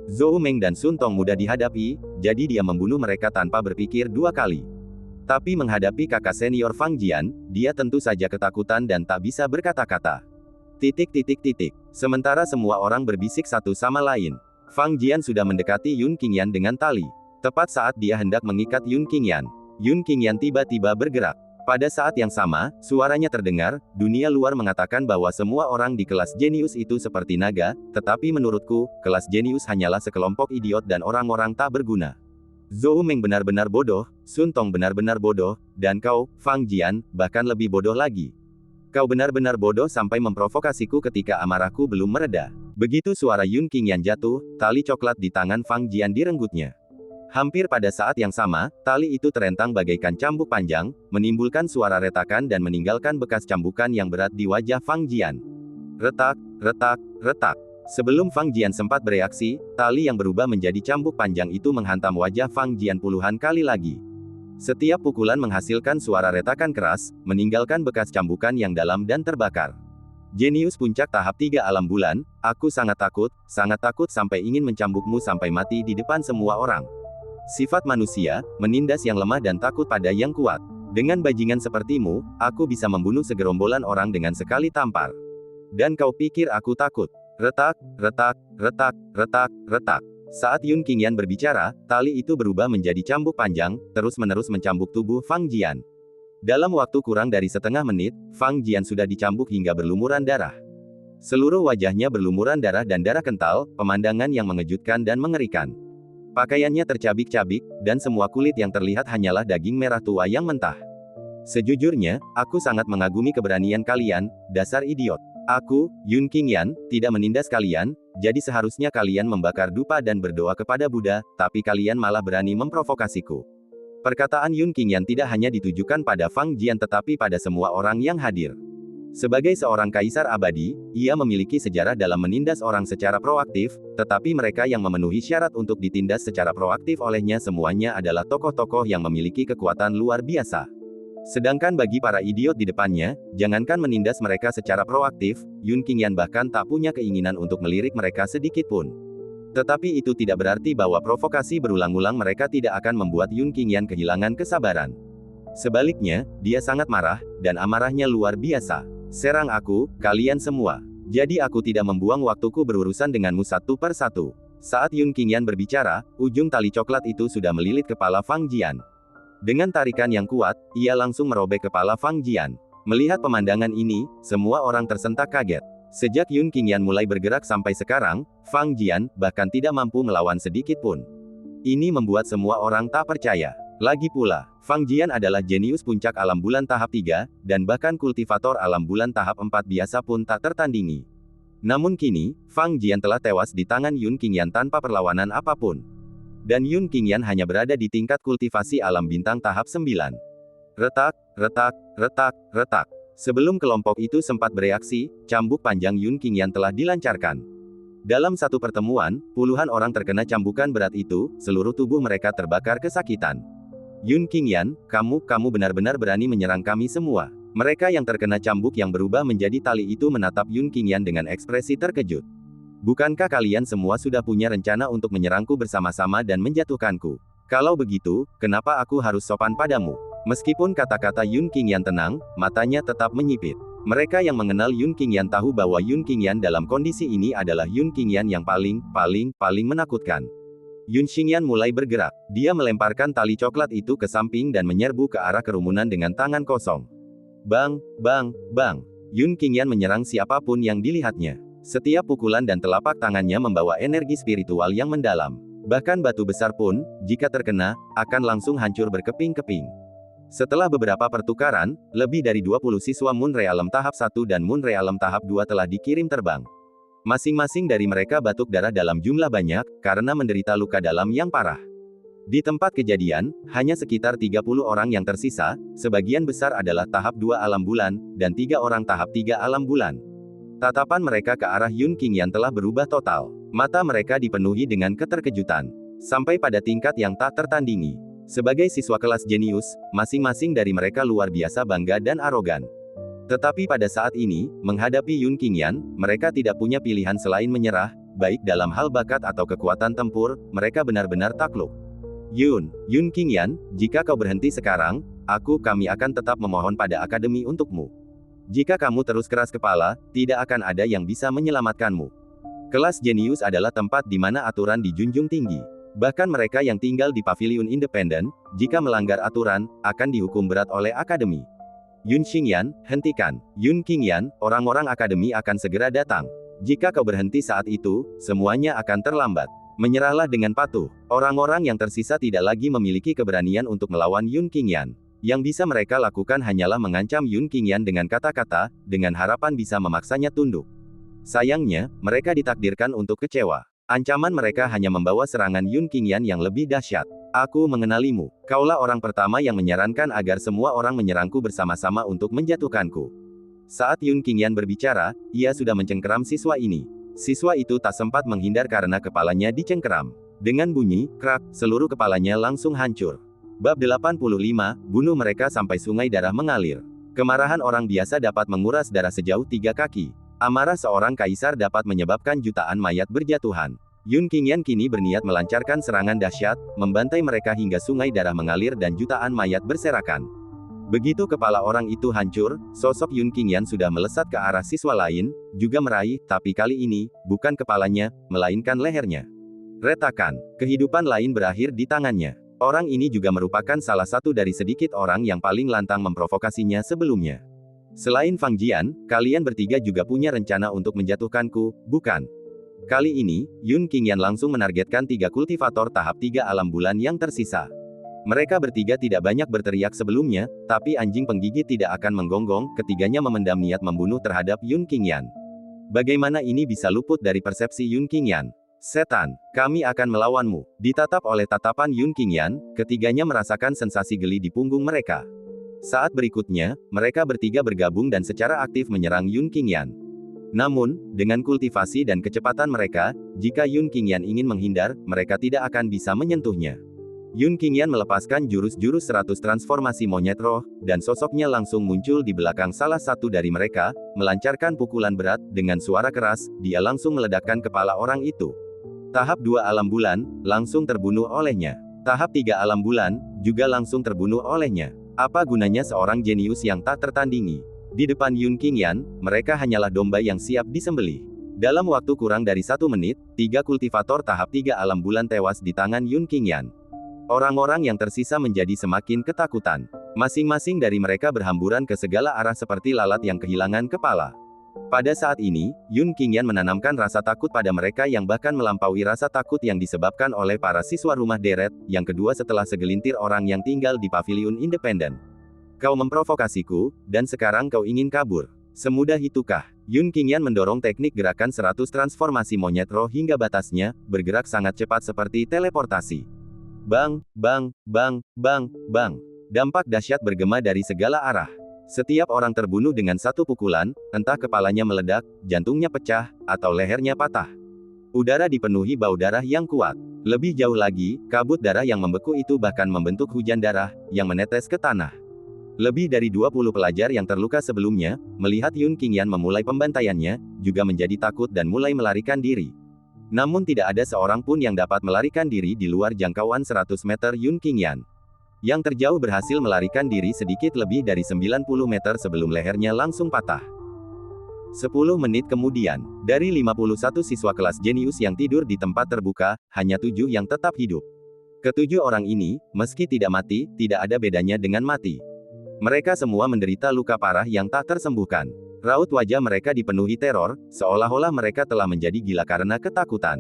Zhou Meng dan Sun Tong mudah dihadapi, jadi dia membunuh mereka tanpa berpikir dua kali. Tapi menghadapi kakak senior Fang Jian, dia tentu saja ketakutan dan tak bisa berkata-kata. Sementara semua orang berbisik satu sama lain. Fang Jian sudah mendekati Yun Qingyan dengan tali. Tepat saat dia hendak mengikat Yun Qingyan, Yun Qingyan tiba-tiba bergerak. Pada saat yang sama, suaranya terdengar, dunia luar mengatakan bahwa semua orang di kelas jenius itu seperti naga, tetapi menurutku, kelas jenius hanyalah sekelompok idiot dan orang-orang tak berguna. Zhou Meng benar-benar bodoh, Sun Tong benar-benar bodoh, dan kau, Fang Jian, bahkan lebih bodoh lagi. Kau benar-benar bodoh sampai memprovokasiku ketika amarahku belum mereda. Begitu suara Yun Qingyan jatuh, tali coklat di tangan Fang Jian direnggutnya. Hampir pada saat yang sama, tali itu terentang bagaikan cambuk panjang, menimbulkan suara retakan dan meninggalkan bekas cambukan yang berat di wajah Fang Jian. Retak, retak, retak. Sebelum Fang Jian sempat bereaksi, tali yang berubah menjadi cambuk panjang itu menghantam wajah Fang Jian puluhan kali lagi. Setiap pukulan menghasilkan suara retakan keras, meninggalkan bekas cambukan yang dalam dan terbakar. Jenius puncak tahap 3 alam bulan, aku sangat takut sampai ingin mencambukmu sampai mati di depan semua orang. Sifat manusia, menindas yang lemah dan takut pada yang kuat. Dengan bajingan sepertimu, aku bisa membunuh segerombolan orang dengan sekali tampar. Dan kau pikir aku takut? Retak, retak, retak, retak, retak. Saat Yun Qingyan berbicara, tali itu berubah menjadi cambuk panjang, terus-menerus mencambuk tubuh Fang Jian. Dalam waktu kurang dari setengah menit, Fang Jian sudah dicambuk hingga berlumuran darah. Seluruh wajahnya berlumuran darah dan darah kental, pemandangan yang mengejutkan dan mengerikan. Pakaiannya tercabik-cabik, dan semua kulit yang terlihat hanyalah daging merah tua yang mentah. Sejujurnya, aku sangat mengagumi keberanian kalian, dasar idiot. Aku, Yun Qingyan, tidak menindas kalian, jadi seharusnya kalian membakar dupa dan berdoa kepada Buddha, tapi kalian malah berani memprovokasiku. Perkataan Yun Qingyan tidak hanya ditujukan pada Fang Jian tetapi pada semua orang yang hadir. Sebagai seorang kaisar abadi, ia memiliki sejarah dalam menindas orang secara proaktif, tetapi mereka yang memenuhi syarat untuk ditindas secara proaktif olehnya semuanya adalah tokoh-tokoh yang memiliki kekuatan luar biasa. Sedangkan bagi para idiot di depannya, jangankan menindas mereka secara proaktif, Yun Qingyan bahkan tak punya keinginan untuk melirik mereka sedikit pun. Tetapi itu tidak berarti bahwa provokasi berulang-ulang mereka tidak akan membuat Yun Qingyan kehilangan kesabaran. Sebaliknya, dia sangat marah, dan amarahnya luar biasa. Serang aku, kalian semua. Jadi aku tidak membuang waktuku berurusan denganmu satu per satu. Saat Yun Qingyan berbicara, ujung tali coklat itu sudah melilit kepala Fang Jian. Dengan tarikan yang kuat, ia langsung merobek kepala Fang Jian. Melihat pemandangan ini, semua orang tersentak kaget. Sejak Yun Qingyan mulai bergerak sampai sekarang, Fang Jian bahkan tidak mampu melawan sedikit pun. Ini membuat semua orang tak percaya. Lagi pula, Fang Jian adalah jenius puncak alam bulan tahap 3, dan bahkan kultivator alam bulan tahap 4 biasa pun tak tertandingi. Namun kini, Fang Jian telah tewas di tangan Yun Qingyan tanpa perlawanan apapun. Dan Yun Qingyan hanya berada di tingkat kultivasi alam bintang tahap 9. Retak, retak, retak, retak. Sebelum kelompok itu sempat bereaksi, cambuk panjang Yun Qingyan telah dilancarkan. Dalam satu pertemuan, puluhan orang terkena cambukan berat itu, seluruh tubuh mereka terbakar kesakitan. Yun Qingyan, kamu benar-benar berani menyerang kami semua. Mereka yang terkena cambuk yang berubah menjadi tali itu menatap Yun Qingyan dengan ekspresi terkejut. Bukankah kalian semua sudah punya rencana untuk menyerangku bersama-sama dan menjatuhkanku? Kalau begitu, kenapa aku harus sopan padamu? Meskipun kata-kata Yun Qingyan tenang, matanya tetap menyipit. Mereka yang mengenal Yun Qingyan tahu bahwa Yun Qingyan dalam kondisi ini adalah Yun Qingyan yang paling menakutkan. Yun Qingyan mulai bergerak. Dia melemparkan tali coklat itu ke samping dan menyerbu ke arah kerumunan dengan tangan kosong. Bang, bang, bang. Yun Qingyan menyerang siapapun yang dilihatnya. Setiap pukulan dan telapak tangannya membawa energi spiritual yang mendalam. Bahkan batu besar pun, jika terkena, akan langsung hancur berkeping-keping. Setelah beberapa pertukaran, lebih dari 20 siswa Moon Realm tahap 1 dan Moon Realm tahap 2 telah dikirim terbang. Masing-masing dari mereka batuk darah dalam jumlah banyak, karena menderita luka dalam yang parah. Di tempat kejadian, hanya sekitar 30 orang yang tersisa, sebagian besar adalah tahap 2 alam bulan, dan 3 orang tahap 3 alam bulan. Tatapan mereka ke arah Yun Qingyan telah berubah total. Mata mereka dipenuhi dengan keterkejutan. Sampai pada tingkat yang tak tertandingi. Sebagai siswa kelas jenius, masing-masing dari mereka luar biasa bangga dan arogan. Tetapi pada saat ini, menghadapi Yun Qingyan, mereka tidak punya pilihan selain menyerah, baik dalam hal bakat atau kekuatan tempur, mereka benar-benar takluk. Yun Qingyan, jika kau berhenti sekarang, kami akan tetap memohon pada akademi untukmu. Jika kamu terus keras kepala, tidak akan ada yang bisa menyelamatkanmu. Kelas jenius adalah tempat di mana aturan dijunjung tinggi. Bahkan mereka yang tinggal di paviliun independen, jika melanggar aturan, akan dihukum berat oleh akademi. Yun Qingyan, hentikan. Yun Qingyan, orang-orang akademi akan segera datang. Jika kau berhenti saat itu, semuanya akan terlambat. Menyerahlah dengan patuh. Orang-orang yang tersisa tidak lagi memiliki keberanian untuk melawan Yun Qingyan. Yang bisa mereka lakukan hanyalah mengancam Yun Qingyan dengan kata-kata, dengan harapan bisa memaksanya tunduk. Sayangnya, mereka ditakdirkan untuk kecewa. Ancaman mereka hanya membawa serangan Yun Qingyan yang lebih dahsyat. Aku mengenalimu. Kaulah orang pertama yang menyarankan agar semua orang menyerangku bersama-sama untuk menjatuhkanku. Saat Yun Qingyan berbicara, ia sudah mencengkeram siswa ini. Siswa itu tak sempat menghindar karena kepalanya dicengkeram. Dengan bunyi, krak, seluruh kepalanya langsung hancur. Bab 85, bunuh mereka sampai sungai darah mengalir. Kemarahan orang biasa dapat menguras darah sejauh 3 kaki. Amarah seorang kaisar dapat menyebabkan jutaan mayat berjatuhan. Yun Qingyan kini berniat melancarkan serangan dahsyat, membantai mereka hingga sungai darah mengalir dan jutaan mayat berserakan. Begitu kepala orang itu hancur, sosok Yun Qingyan sudah melesat ke arah siswa lain, juga meraih, tapi kali ini, bukan kepalanya, melainkan lehernya. Retakan, kehidupan lain berakhir di tangannya. Orang ini juga merupakan salah satu dari sedikit orang yang paling lantang memprovokasinya sebelumnya. Selain Fang Jian, kalian bertiga juga punya rencana untuk menjatuhkanku, bukan? Kali ini, Yun Qingyan langsung menargetkan 3 kultivator tahap 3 alam bulan yang tersisa. Mereka bertiga tidak banyak berteriak sebelumnya, tapi anjing penggigit tidak akan menggonggong, ketiganya memendam niat membunuh terhadap Yun Qingyan. Bagaimana ini bisa luput dari persepsi Yun Qingyan? Setan, kami akan melawanmu. Ditatap oleh tatapan Yun Qingyan, ketiganya merasakan sensasi geli di punggung mereka. Saat berikutnya, mereka bertiga bergabung dan secara aktif menyerang Yun Qingyan. Namun, dengan kultivasi dan kecepatan mereka, jika Yun Qingyan ingin menghindar, mereka tidak akan bisa menyentuhnya. Yun Qingyan melepaskan jurus-jurus 100 transformasi monyet roh, dan sosoknya langsung muncul di belakang salah satu dari mereka, melancarkan pukulan berat, dengan suara keras, dia langsung meledakkan kepala orang itu. Tahap 2 alam bulan, langsung terbunuh olehnya. Tahap 3 alam bulan, juga langsung terbunuh olehnya. Apa gunanya seorang jenius yang tak tertandingi? Di depan Yun Qingyan, mereka hanyalah domba yang siap disembelih. Dalam waktu kurang dari 1 menit, 3 kultivator tahap 3 alam bulan tewas di tangan Yun Qingyan. Orang-orang yang tersisa menjadi semakin ketakutan. Masing-masing dari mereka berhamburan ke segala arah seperti lalat yang kehilangan kepala. Pada saat ini, Yun Qingyan menanamkan rasa takut pada mereka yang bahkan melampaui rasa takut yang disebabkan oleh para siswa rumah deret, yang kedua setelah segelintir orang yang tinggal di paviliun independen. Kau memprovokasiku, dan sekarang kau ingin kabur. Semudah itukah? Yun Qingyan mendorong teknik gerakan 100 transformasi monyet roh hingga batasnya, bergerak sangat cepat seperti teleportasi. Bang, bang, bang, bang, bang. Dampak dahsyat bergema dari segala arah. Setiap orang terbunuh dengan satu pukulan, entah kepalanya meledak, jantungnya pecah, atau lehernya patah. Udara dipenuhi bau darah yang kuat. Lebih jauh lagi, kabut darah yang membeku itu bahkan membentuk hujan darah, yang menetes ke tanah. Lebih dari 20 pelajar yang terluka sebelumnya, melihat Yun Qingyan memulai pembantaiannya, juga menjadi takut dan mulai melarikan diri. Namun tidak ada seorang pun yang dapat melarikan diri di luar jangkauan 100 meter Yun Qingyan. Yang terjauh berhasil melarikan diri sedikit lebih dari 90 meter sebelum lehernya langsung patah. 10 menit kemudian, dari 51 siswa kelas jenius yang tidur di tempat terbuka, hanya 7 yang tetap hidup. Ketujuh orang ini, meski tidak mati, tidak ada bedanya dengan mati. Mereka semua menderita luka parah yang tak tersembuhkan. Raut wajah mereka dipenuhi teror, seolah-olah mereka telah menjadi gila karena ketakutan.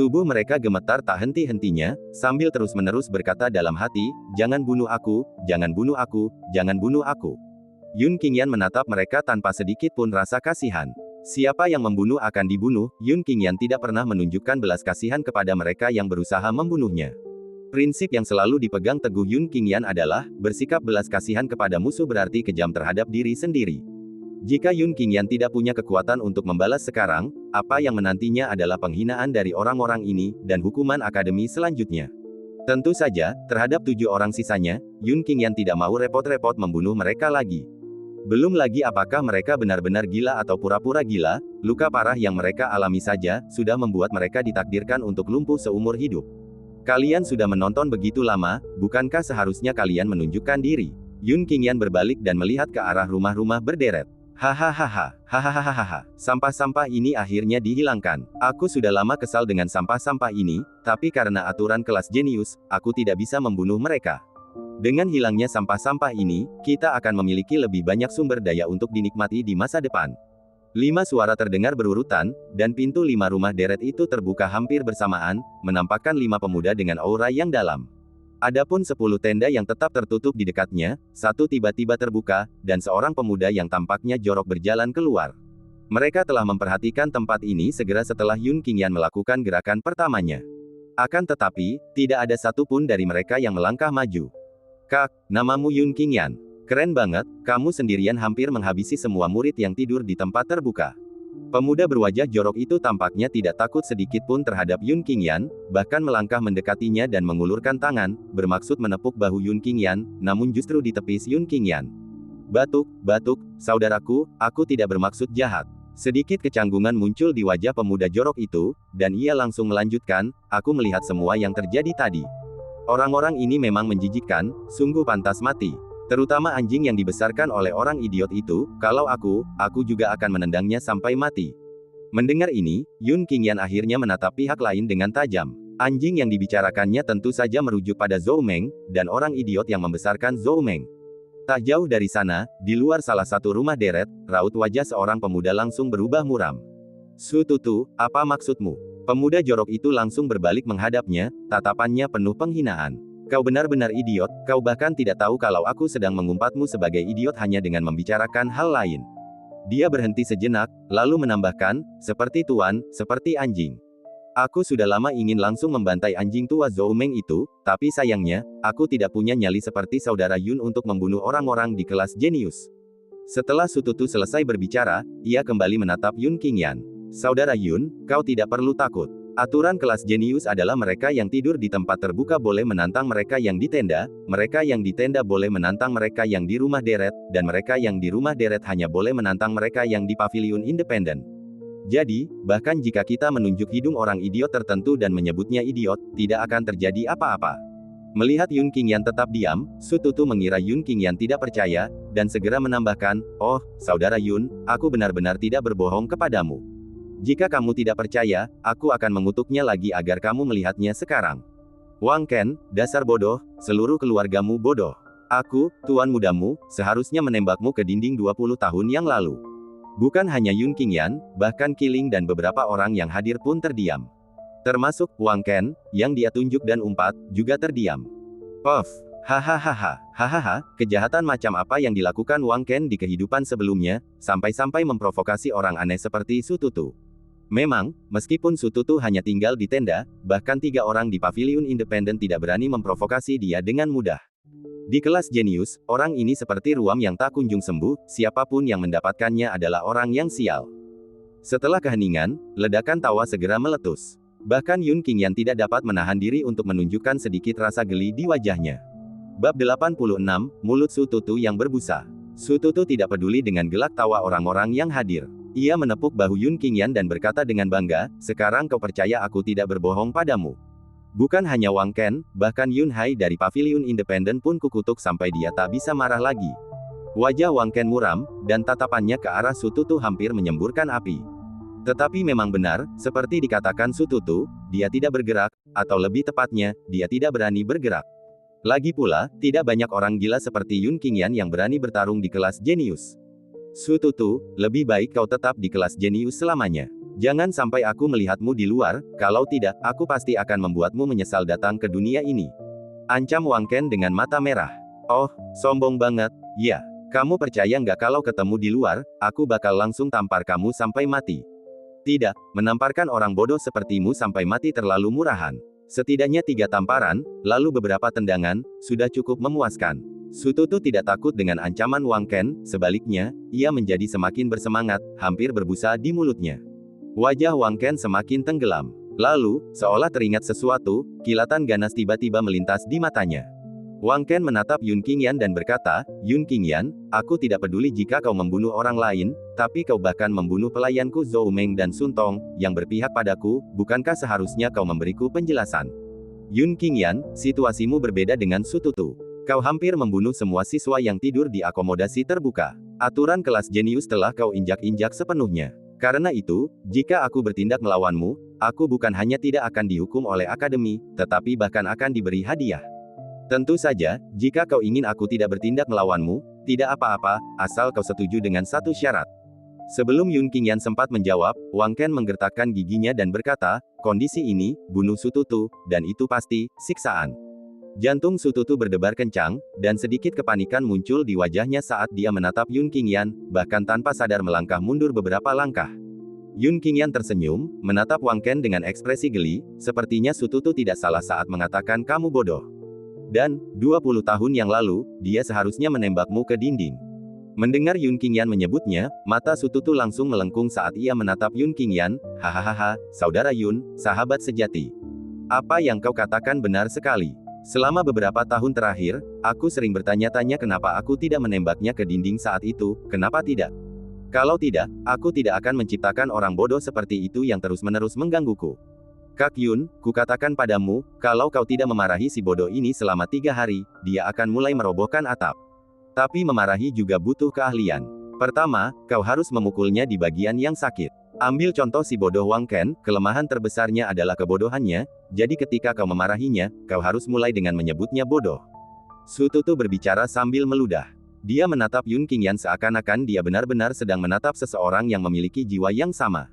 Tubuh mereka gemetar tak henti-hentinya, sambil terus-menerus berkata dalam hati, jangan bunuh aku, jangan bunuh aku, jangan bunuh aku. Yun Qingyan menatap mereka tanpa sedikit pun rasa kasihan. Siapa yang membunuh akan dibunuh, Yun Qingyan tidak pernah menunjukkan belas kasihan kepada mereka yang berusaha membunuhnya. Prinsip yang selalu dipegang teguh Yun Qingyan adalah, bersikap belas kasihan kepada musuh berarti kejam terhadap diri sendiri. Jika Yun Qingyan tidak punya kekuatan untuk membalas sekarang, apa yang menantinya adalah penghinaan dari orang-orang ini, dan hukuman akademi selanjutnya. Tentu saja, terhadap 7 orang sisanya, Yun Qingyan tidak mau repot-repot membunuh mereka lagi. Belum lagi apakah mereka benar-benar gila atau pura-pura gila, luka parah yang mereka alami saja, sudah membuat mereka ditakdirkan untuk lumpuh seumur hidup. Kalian sudah menonton begitu lama, bukankah seharusnya kalian menunjukkan diri? Yun Qingyan berbalik dan melihat ke arah rumah-rumah berderet. Hahaha, hahaha, sampah-sampah ini akhirnya dihilangkan. Aku sudah lama kesal dengan sampah-sampah ini, tapi karena aturan kelas jenius, aku tidak bisa membunuh mereka. Dengan hilangnya sampah-sampah ini, kita akan memiliki lebih banyak sumber daya untuk dinikmati di masa depan. 5 suara terdengar berurutan, dan pintu 5 rumah deret itu terbuka hampir bersamaan, menampakkan 5 pemuda dengan aura yang dalam. Adapun 10 tenda yang tetap tertutup di dekatnya, satu tiba-tiba terbuka, dan seorang pemuda yang tampaknya jorok berjalan keluar. Mereka telah memperhatikan tempat ini segera setelah Yun Qingyan melakukan gerakan pertamanya. Akan tetapi, tidak ada satupun dari mereka yang melangkah maju. Kak, namamu Yun Qingyan. Keren banget, kamu sendirian hampir menghabisi semua murid yang tidur di tempat terbuka. Pemuda berwajah jorok itu tampaknya tidak takut sedikit pun terhadap Yun Qingyan, bahkan melangkah mendekatinya dan mengulurkan tangan, bermaksud menepuk bahu Yun Qingyan, namun justru ditepis Yun Qingyan. Batuk, batuk, saudaraku, aku tidak bermaksud jahat. Sedikit kecanggungan muncul di wajah pemuda jorok itu, dan ia langsung melanjutkan, aku melihat semua yang terjadi tadi. Orang-orang ini memang menjijikkan, sungguh pantas mati. Terutama anjing yang dibesarkan oleh orang idiot itu, kalau aku juga akan menendangnya sampai mati. Mendengar ini, Yun Qingyan akhirnya menatap pihak lain dengan tajam. Anjing yang dibicarakannya tentu saja merujuk pada Zhou Meng, dan orang idiot yang membesarkan Zhou Meng. Tak jauh dari sana, di luar salah satu rumah deret, raut wajah seorang pemuda langsung berubah muram. Su Tutu, apa maksudmu? Pemuda jorok itu langsung berbalik menghadapnya, tatapannya penuh penghinaan. Kau benar-benar idiot, kau bahkan tidak tahu kalau aku sedang mengumpatmu sebagai idiot hanya dengan membicarakan hal lain. Dia berhenti sejenak, lalu menambahkan, seperti tuan, seperti anjing. Aku sudah lama ingin langsung membantai anjing tua Zhou Meng itu, tapi sayangnya, aku tidak punya nyali seperti saudara Yun untuk membunuh orang-orang di kelas jenius. Setelah Su Tutu selesai berbicara, ia kembali menatap Yun Qingyan. Saudara Yun, kau tidak perlu takut. Aturan kelas jenius adalah mereka yang tidur di tempat terbuka boleh menantang mereka yang di tenda, mereka yang di tenda boleh menantang mereka yang di rumah deret, dan mereka yang di rumah deret hanya boleh menantang mereka yang di paviliun independen. Jadi, bahkan jika kita menunjuk hidung orang idiot tertentu dan menyebutnya idiot, tidak akan terjadi apa-apa. Melihat Yun Qingyan tetap diam, Su Tutu mengira Yun Qingyan tidak percaya, dan segera menambahkan, oh, saudara Yun, aku benar-benar tidak berbohong kepadamu. Jika kamu tidak percaya, aku akan mengutuknya lagi agar kamu melihatnya sekarang. Wang Ken, dasar bodoh, seluruh keluargamu bodoh. Aku, tuan mudamu, seharusnya menembakmu ke dinding 20 tahun yang lalu. Bukan hanya Yun Qingyan, bahkan Qiling dan beberapa orang yang hadir pun terdiam. Termasuk Wang Ken, yang dia tunjuk dan umpat, juga terdiam. Puff. Hahaha, hahaha, kejahatan macam apa yang dilakukan Wang Ken di kehidupan sebelumnya, sampai-sampai memprovokasi orang aneh seperti Su Tutu. Memang, meskipun Su Tutu hanya tinggal di tenda, bahkan 3 orang di paviliun independen tidak berani memprovokasi dia dengan mudah. Di kelas jenius, orang ini seperti ruam yang tak kunjung sembuh, siapapun yang mendapatkannya adalah orang yang sial. Setelah keheningan, ledakan tawa segera meletus. Bahkan Yun Qingyan tidak dapat menahan diri untuk menunjukkan sedikit rasa geli di wajahnya. Bab 86, Mulut Su Tutu yang berbusa. Su Tutu tidak peduli dengan gelak tawa orang-orang yang hadir. Ia menepuk bahu Yun Qingyan dan berkata dengan bangga, sekarang kau percaya aku tidak berbohong padamu. Bukan hanya Wang Ken, bahkan Yun Hai dari paviliun independen pun kukutuk sampai dia tak bisa marah lagi. Wajah Wang Ken muram, dan tatapannya ke arah Su Tutu hampir menyemburkan api. Tetapi memang benar, seperti dikatakan Su Tutu, dia tidak bergerak, atau lebih tepatnya, dia tidak berani bergerak. Lagi pula, tidak banyak orang gila seperti Yun Qingyan yang berani bertarung di kelas jenius. Su Tutu, lebih baik kau tetap di kelas jenius selamanya. Jangan sampai aku melihatmu di luar, kalau tidak, aku pasti akan membuatmu menyesal datang ke dunia ini. Ancam Wang Ken dengan mata merah. Oh, sombong banget, ya. Kamu percaya nggak kalau ketemu di luar, aku bakal langsung tampar kamu sampai mati? Tidak, menamparkan orang bodoh sepertimu sampai mati terlalu murahan. Setidaknya 3 tamparan, lalu beberapa tendangan, sudah cukup memuaskan. Su Tutu tidak takut dengan ancaman Wang Ken, sebaliknya, ia menjadi semakin bersemangat, hampir berbusa di mulutnya. Wajah Wang Ken semakin tenggelam. Lalu, seolah teringat sesuatu, kilatan ganas tiba-tiba melintas di matanya. Wang Ken menatap Yun Qingyan dan berkata, Yun Qingyan, aku tidak peduli jika kau membunuh orang lain, tapi kau bahkan membunuh pelayanku Zhou Meng dan Sun Tong, yang berpihak padaku, bukankah seharusnya kau memberiku penjelasan? Yun Qingyan, situasimu berbeda dengan Su Tutu. Kau hampir membunuh semua siswa yang tidur di akomodasi terbuka. Aturan kelas jenius telah kau injak-injak sepenuhnya. Karena itu, jika aku bertindak melawanmu, aku bukan hanya tidak akan dihukum oleh akademi, tetapi bahkan akan diberi hadiah. Tentu saja, jika kau ingin aku tidak bertindak melawanmu, tidak apa-apa, asal kau setuju dengan satu syarat. Sebelum Yun Qingyan sempat menjawab, Wang Ken menggertakkan giginya dan berkata, kondisi ini, bunuh Su Tutu, dan itu pasti, siksaan. Jantung Su Tutu berdebar kencang, dan sedikit kepanikan muncul di wajahnya saat dia menatap Yun Qingyan, bahkan tanpa sadar melangkah mundur beberapa langkah. Yun Qingyan tersenyum, menatap Wang Ken dengan ekspresi geli, sepertinya Su Tutu tidak salah saat mengatakan kamu bodoh. Dan, 20 tahun yang lalu, dia seharusnya menembakmu ke dinding. Mendengar Yun Qingyan menyebutnya, mata Su Tutu langsung melengkung saat ia menatap Yun Qingyan, hahaha, saudara Yun, sahabat sejati. Apa yang kau katakan benar sekali. Selama beberapa tahun terakhir, aku sering bertanya-tanya kenapa aku tidak menembaknya ke dinding saat itu, kenapa tidak? Kalau tidak, aku tidak akan menciptakan orang bodoh seperti itu yang terus-menerus menggangguku. Kak Yun, kukatakan padamu, kalau kau tidak memarahi si bodoh ini selama 3 hari, dia akan mulai merobohkan atap. Tapi memarahi juga butuh keahlian. Pertama, kau harus memukulnya di bagian yang sakit. Ambil contoh si bodoh Wang Ken, kelemahan terbesarnya adalah kebodohannya, jadi ketika kau memarahinya, kau harus mulai dengan menyebutnya bodoh. Su Tutu berbicara sambil meludah. Dia menatap Yun Qingyan seakan-akan dia benar-benar sedang menatap seseorang yang memiliki jiwa yang sama.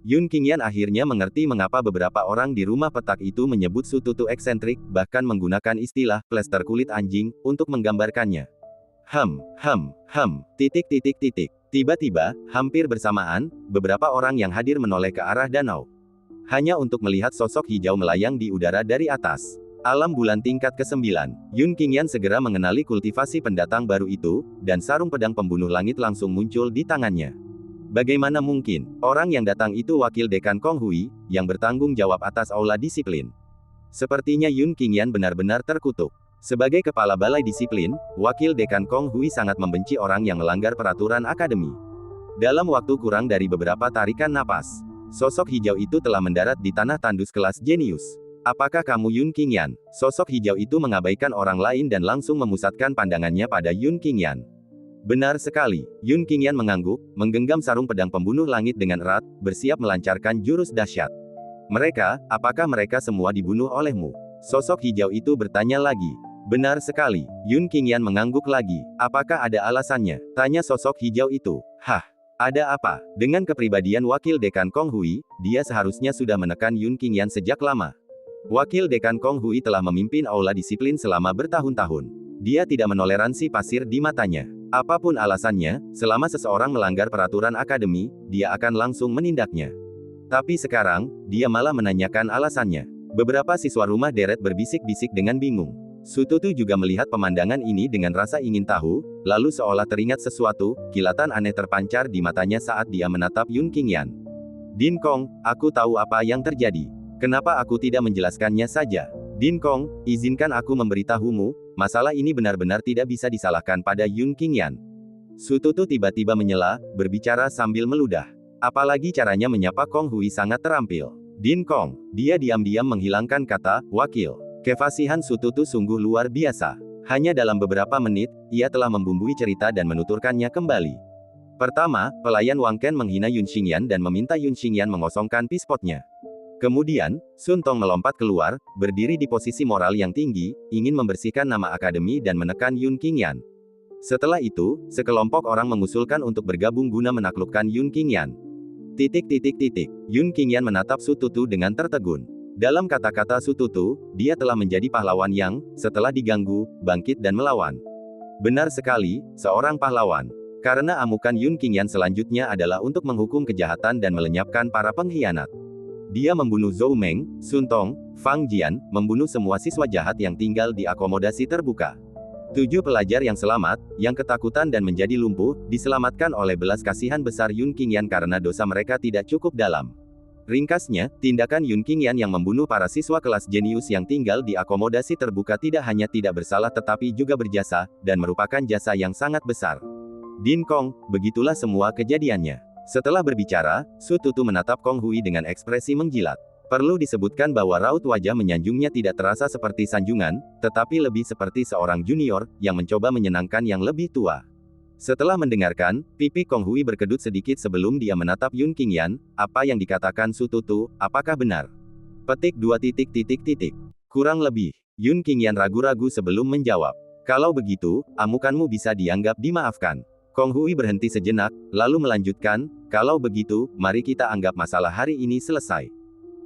Yun Qingyan akhirnya mengerti mengapa beberapa orang di rumah petak itu menyebut Su Tutu eksentrik, bahkan menggunakan istilah plester kulit anjing untuk menggambarkannya. Tiba-tiba, hampir bersamaan, beberapa orang yang hadir menoleh ke arah danau. Hanya untuk melihat sosok hijau melayang di udara dari atas. Alam bulan tingkat ke-9. Yun Qingyan segera mengenali kultivasi pendatang baru itu, dan sarung pedang pembunuh langit langsung muncul di tangannya. Bagaimana mungkin, orang yang datang itu wakil dekan Kong Hui, yang bertanggung jawab atas aula disiplin. Sepertinya Yun Qingyan benar-benar terkutuk. Sebagai kepala balai disiplin, wakil dekan Kong Hui sangat membenci orang yang melanggar peraturan akademi. Dalam waktu kurang dari beberapa tarikan napas, sosok hijau itu telah mendarat di tanah tandus kelas jenius. Apakah kamu Yun Qingyan? Sosok hijau itu mengabaikan orang lain dan langsung memusatkan pandangannya pada Yun Qingyan. Benar sekali, Yun Qingyan mengangguk, menggenggam sarung pedang pembunuh langit dengan erat, bersiap melancarkan jurus dahsyat. Mereka, apakah mereka semua dibunuh olehmu? Sosok hijau itu bertanya lagi. Benar sekali, Yun Qingyan mengangguk lagi. Apakah ada alasannya? Tanya sosok hijau itu. Hah, ada apa? Dengan kepribadian wakil dekan Kong Hui, dia seharusnya sudah menekan Yun Qingyan sejak lama. Wakil dekan Kong Hui telah memimpin aula disiplin selama bertahun-tahun. Dia tidak menoleransi pasir di matanya. Apapun alasannya, selama seseorang melanggar peraturan akademi, dia akan langsung menindaknya. Tapi sekarang, dia malah menanyakan alasannya. Beberapa siswa rumah deret berbisik-bisik dengan bingung. Su Tutu juga melihat pemandangan ini dengan rasa ingin tahu, lalu seolah teringat sesuatu, kilatan aneh terpancar di matanya saat dia menatap Yun Qingyan. Din Kong, aku tahu apa yang terjadi. Kenapa aku tidak menjelaskannya saja? Din Kong, izinkan aku memberitahumu, masalah ini benar-benar tidak bisa disalahkan pada Yun Qingyan. Su Tutu tiba-tiba menyela, berbicara sambil meludah. Apalagi caranya menyapa Kong Hui sangat terampil. Din Kong, dia diam-diam menghilangkan kata, wakil. Kefasihan Su Tutu sungguh luar biasa. Hanya dalam beberapa menit, ia telah membumbui cerita dan menuturkannya kembali. Pertama, pelayan Wang Ken menghina Yun Qingyan dan meminta Yun Qingyan mengosongkan pispotnya. Kemudian, Sun Tong melompat keluar, berdiri di posisi moral yang tinggi, ingin membersihkan nama akademi dan menekan Yun Qingyan. Setelah itu, sekelompok orang mengusulkan untuk bergabung guna menaklukkan Yun Qingyan. Yun Qingyan menatap Su Tutu dengan tertegun. Dalam kata-kata Su Tutu, dia telah menjadi pahlawan yang, setelah diganggu, bangkit dan melawan. Benar sekali, seorang pahlawan. Karena amukan Yun Qingyan selanjutnya adalah untuk menghukum kejahatan dan melenyapkan para pengkhianat. Dia membunuh Zhou Meng, Sun Tong, Fang Jian, membunuh semua siswa jahat yang tinggal di akomodasi terbuka. 7 pelajar yang selamat, yang ketakutan dan menjadi lumpuh, diselamatkan oleh belas kasihan besar Yun Qingyan karena dosa mereka tidak cukup dalam. Ringkasnya, tindakan Yun Qingyan yang membunuh para siswa kelas jenius yang tinggal di akomodasi terbuka tidak hanya tidak bersalah tetapi juga berjasa, dan merupakan jasa yang sangat besar. Din Kong, begitulah semua kejadiannya. Setelah berbicara, Su Tutu menatap Kong Hui dengan ekspresi mengjilat. Perlu disebutkan bahwa raut wajah menyanjungnya tidak terasa seperti sanjungan, tetapi lebih seperti seorang junior, yang mencoba menyenangkan yang lebih tua. Setelah mendengarkan, pipi Kong Hui berkedut sedikit sebelum dia menatap Yun Qingyan, apa yang dikatakan Su Tutu, apakah benar? Petik 2. Kurang lebih. Yun Qingyan ragu-ragu sebelum menjawab. Kalau begitu, amukanmu bisa dianggap dimaafkan. Kong Hui berhenti sejenak, lalu melanjutkan, kalau begitu, mari kita anggap masalah hari ini selesai.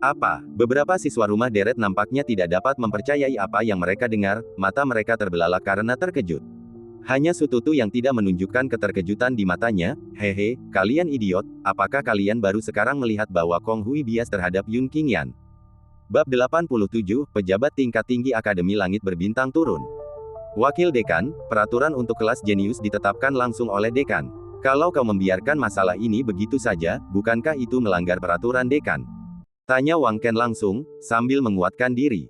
Apa? Beberapa siswa rumah deret nampaknya tidak dapat mempercayai apa yang mereka dengar, mata mereka terbelalak karena terkejut. Hanya Su Tutu yang tidak menunjukkan keterkejutan di matanya, hehe, kalian idiot, apakah kalian baru sekarang melihat bahwa Kong Hui bias terhadap Yun Qingyan? Bab 87, Pejabat Tingkat Tinggi Akademi Langit Berbintang turun. Wakil Dekan, peraturan untuk kelas jenius ditetapkan langsung oleh Dekan. Kalau kau membiarkan masalah ini begitu saja, bukankah itu melanggar peraturan Dekan? Tanya Wang Ken langsung, sambil menguatkan diri.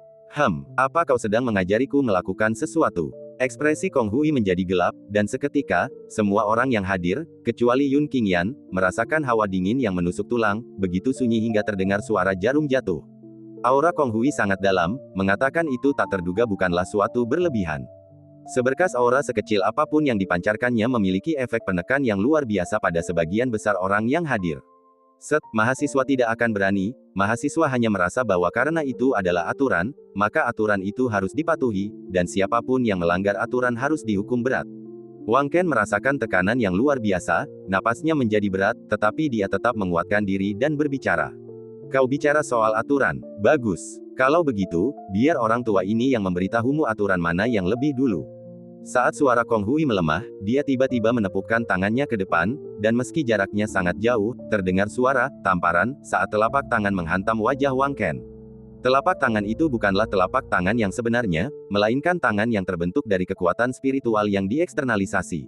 Apa kau sedang mengajariku melakukan sesuatu? Ekspresi Kong Hui menjadi gelap, dan seketika, semua orang yang hadir, kecuali Yun Qingyan, merasakan hawa dingin yang menusuk tulang, begitu sunyi hingga terdengar suara jarum jatuh. Aura Kong Hui sangat dalam, mengatakan itu tak terduga bukanlah suatu berlebihan. Seberkas aura sekecil apapun yang dipancarkannya memiliki efek penekan yang luar biasa pada sebagian besar orang yang hadir. Mahasiswa tidak akan berani, mahasiswa hanya merasa bahwa karena itu adalah aturan, maka aturan itu harus dipatuhi, dan siapapun yang melanggar aturan harus dihukum berat. Wang Ken merasakan tekanan yang luar biasa, napasnya menjadi berat, tetapi dia tetap menguatkan diri dan berbicara. Kau bicara soal aturan, bagus. Kalau begitu, biar orang tua ini yang memberitahumu aturan mana yang lebih dulu. Saat suara Kong Hui melemah, dia tiba-tiba menepukkan tangannya ke depan, dan meski jaraknya sangat jauh, terdengar suara tamparan saat telapak tangan menghantam wajah Wang Ken. Telapak tangan itu bukanlah telapak tangan yang sebenarnya, melainkan tangan yang terbentuk dari kekuatan spiritual yang dieksternalisasi.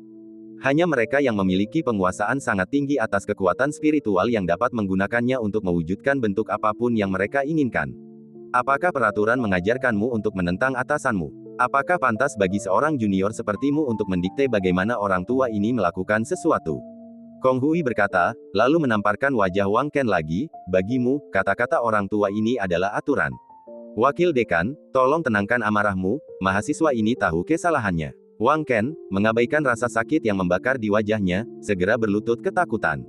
Hanya mereka yang memiliki penguasaan sangat tinggi atas kekuatan spiritual yang dapat menggunakannya untuk mewujudkan bentuk apapun yang mereka inginkan. Apakah peraturan mengajarkanmu untuk menentang atasanmu? Apakah pantas bagi seorang junior sepertimu untuk mendikte bagaimana orang tua ini melakukan sesuatu? Kong Hui berkata, lalu menamparkan wajah Wang Ken lagi, bagimu, kata-kata orang tua ini adalah aturan. Wakil dekan, tolong tenangkan amarahmu, mahasiswa ini tahu kesalahannya. Wang Ken, mengabaikan rasa sakit yang membakar di wajahnya, segera berlutut ketakutan.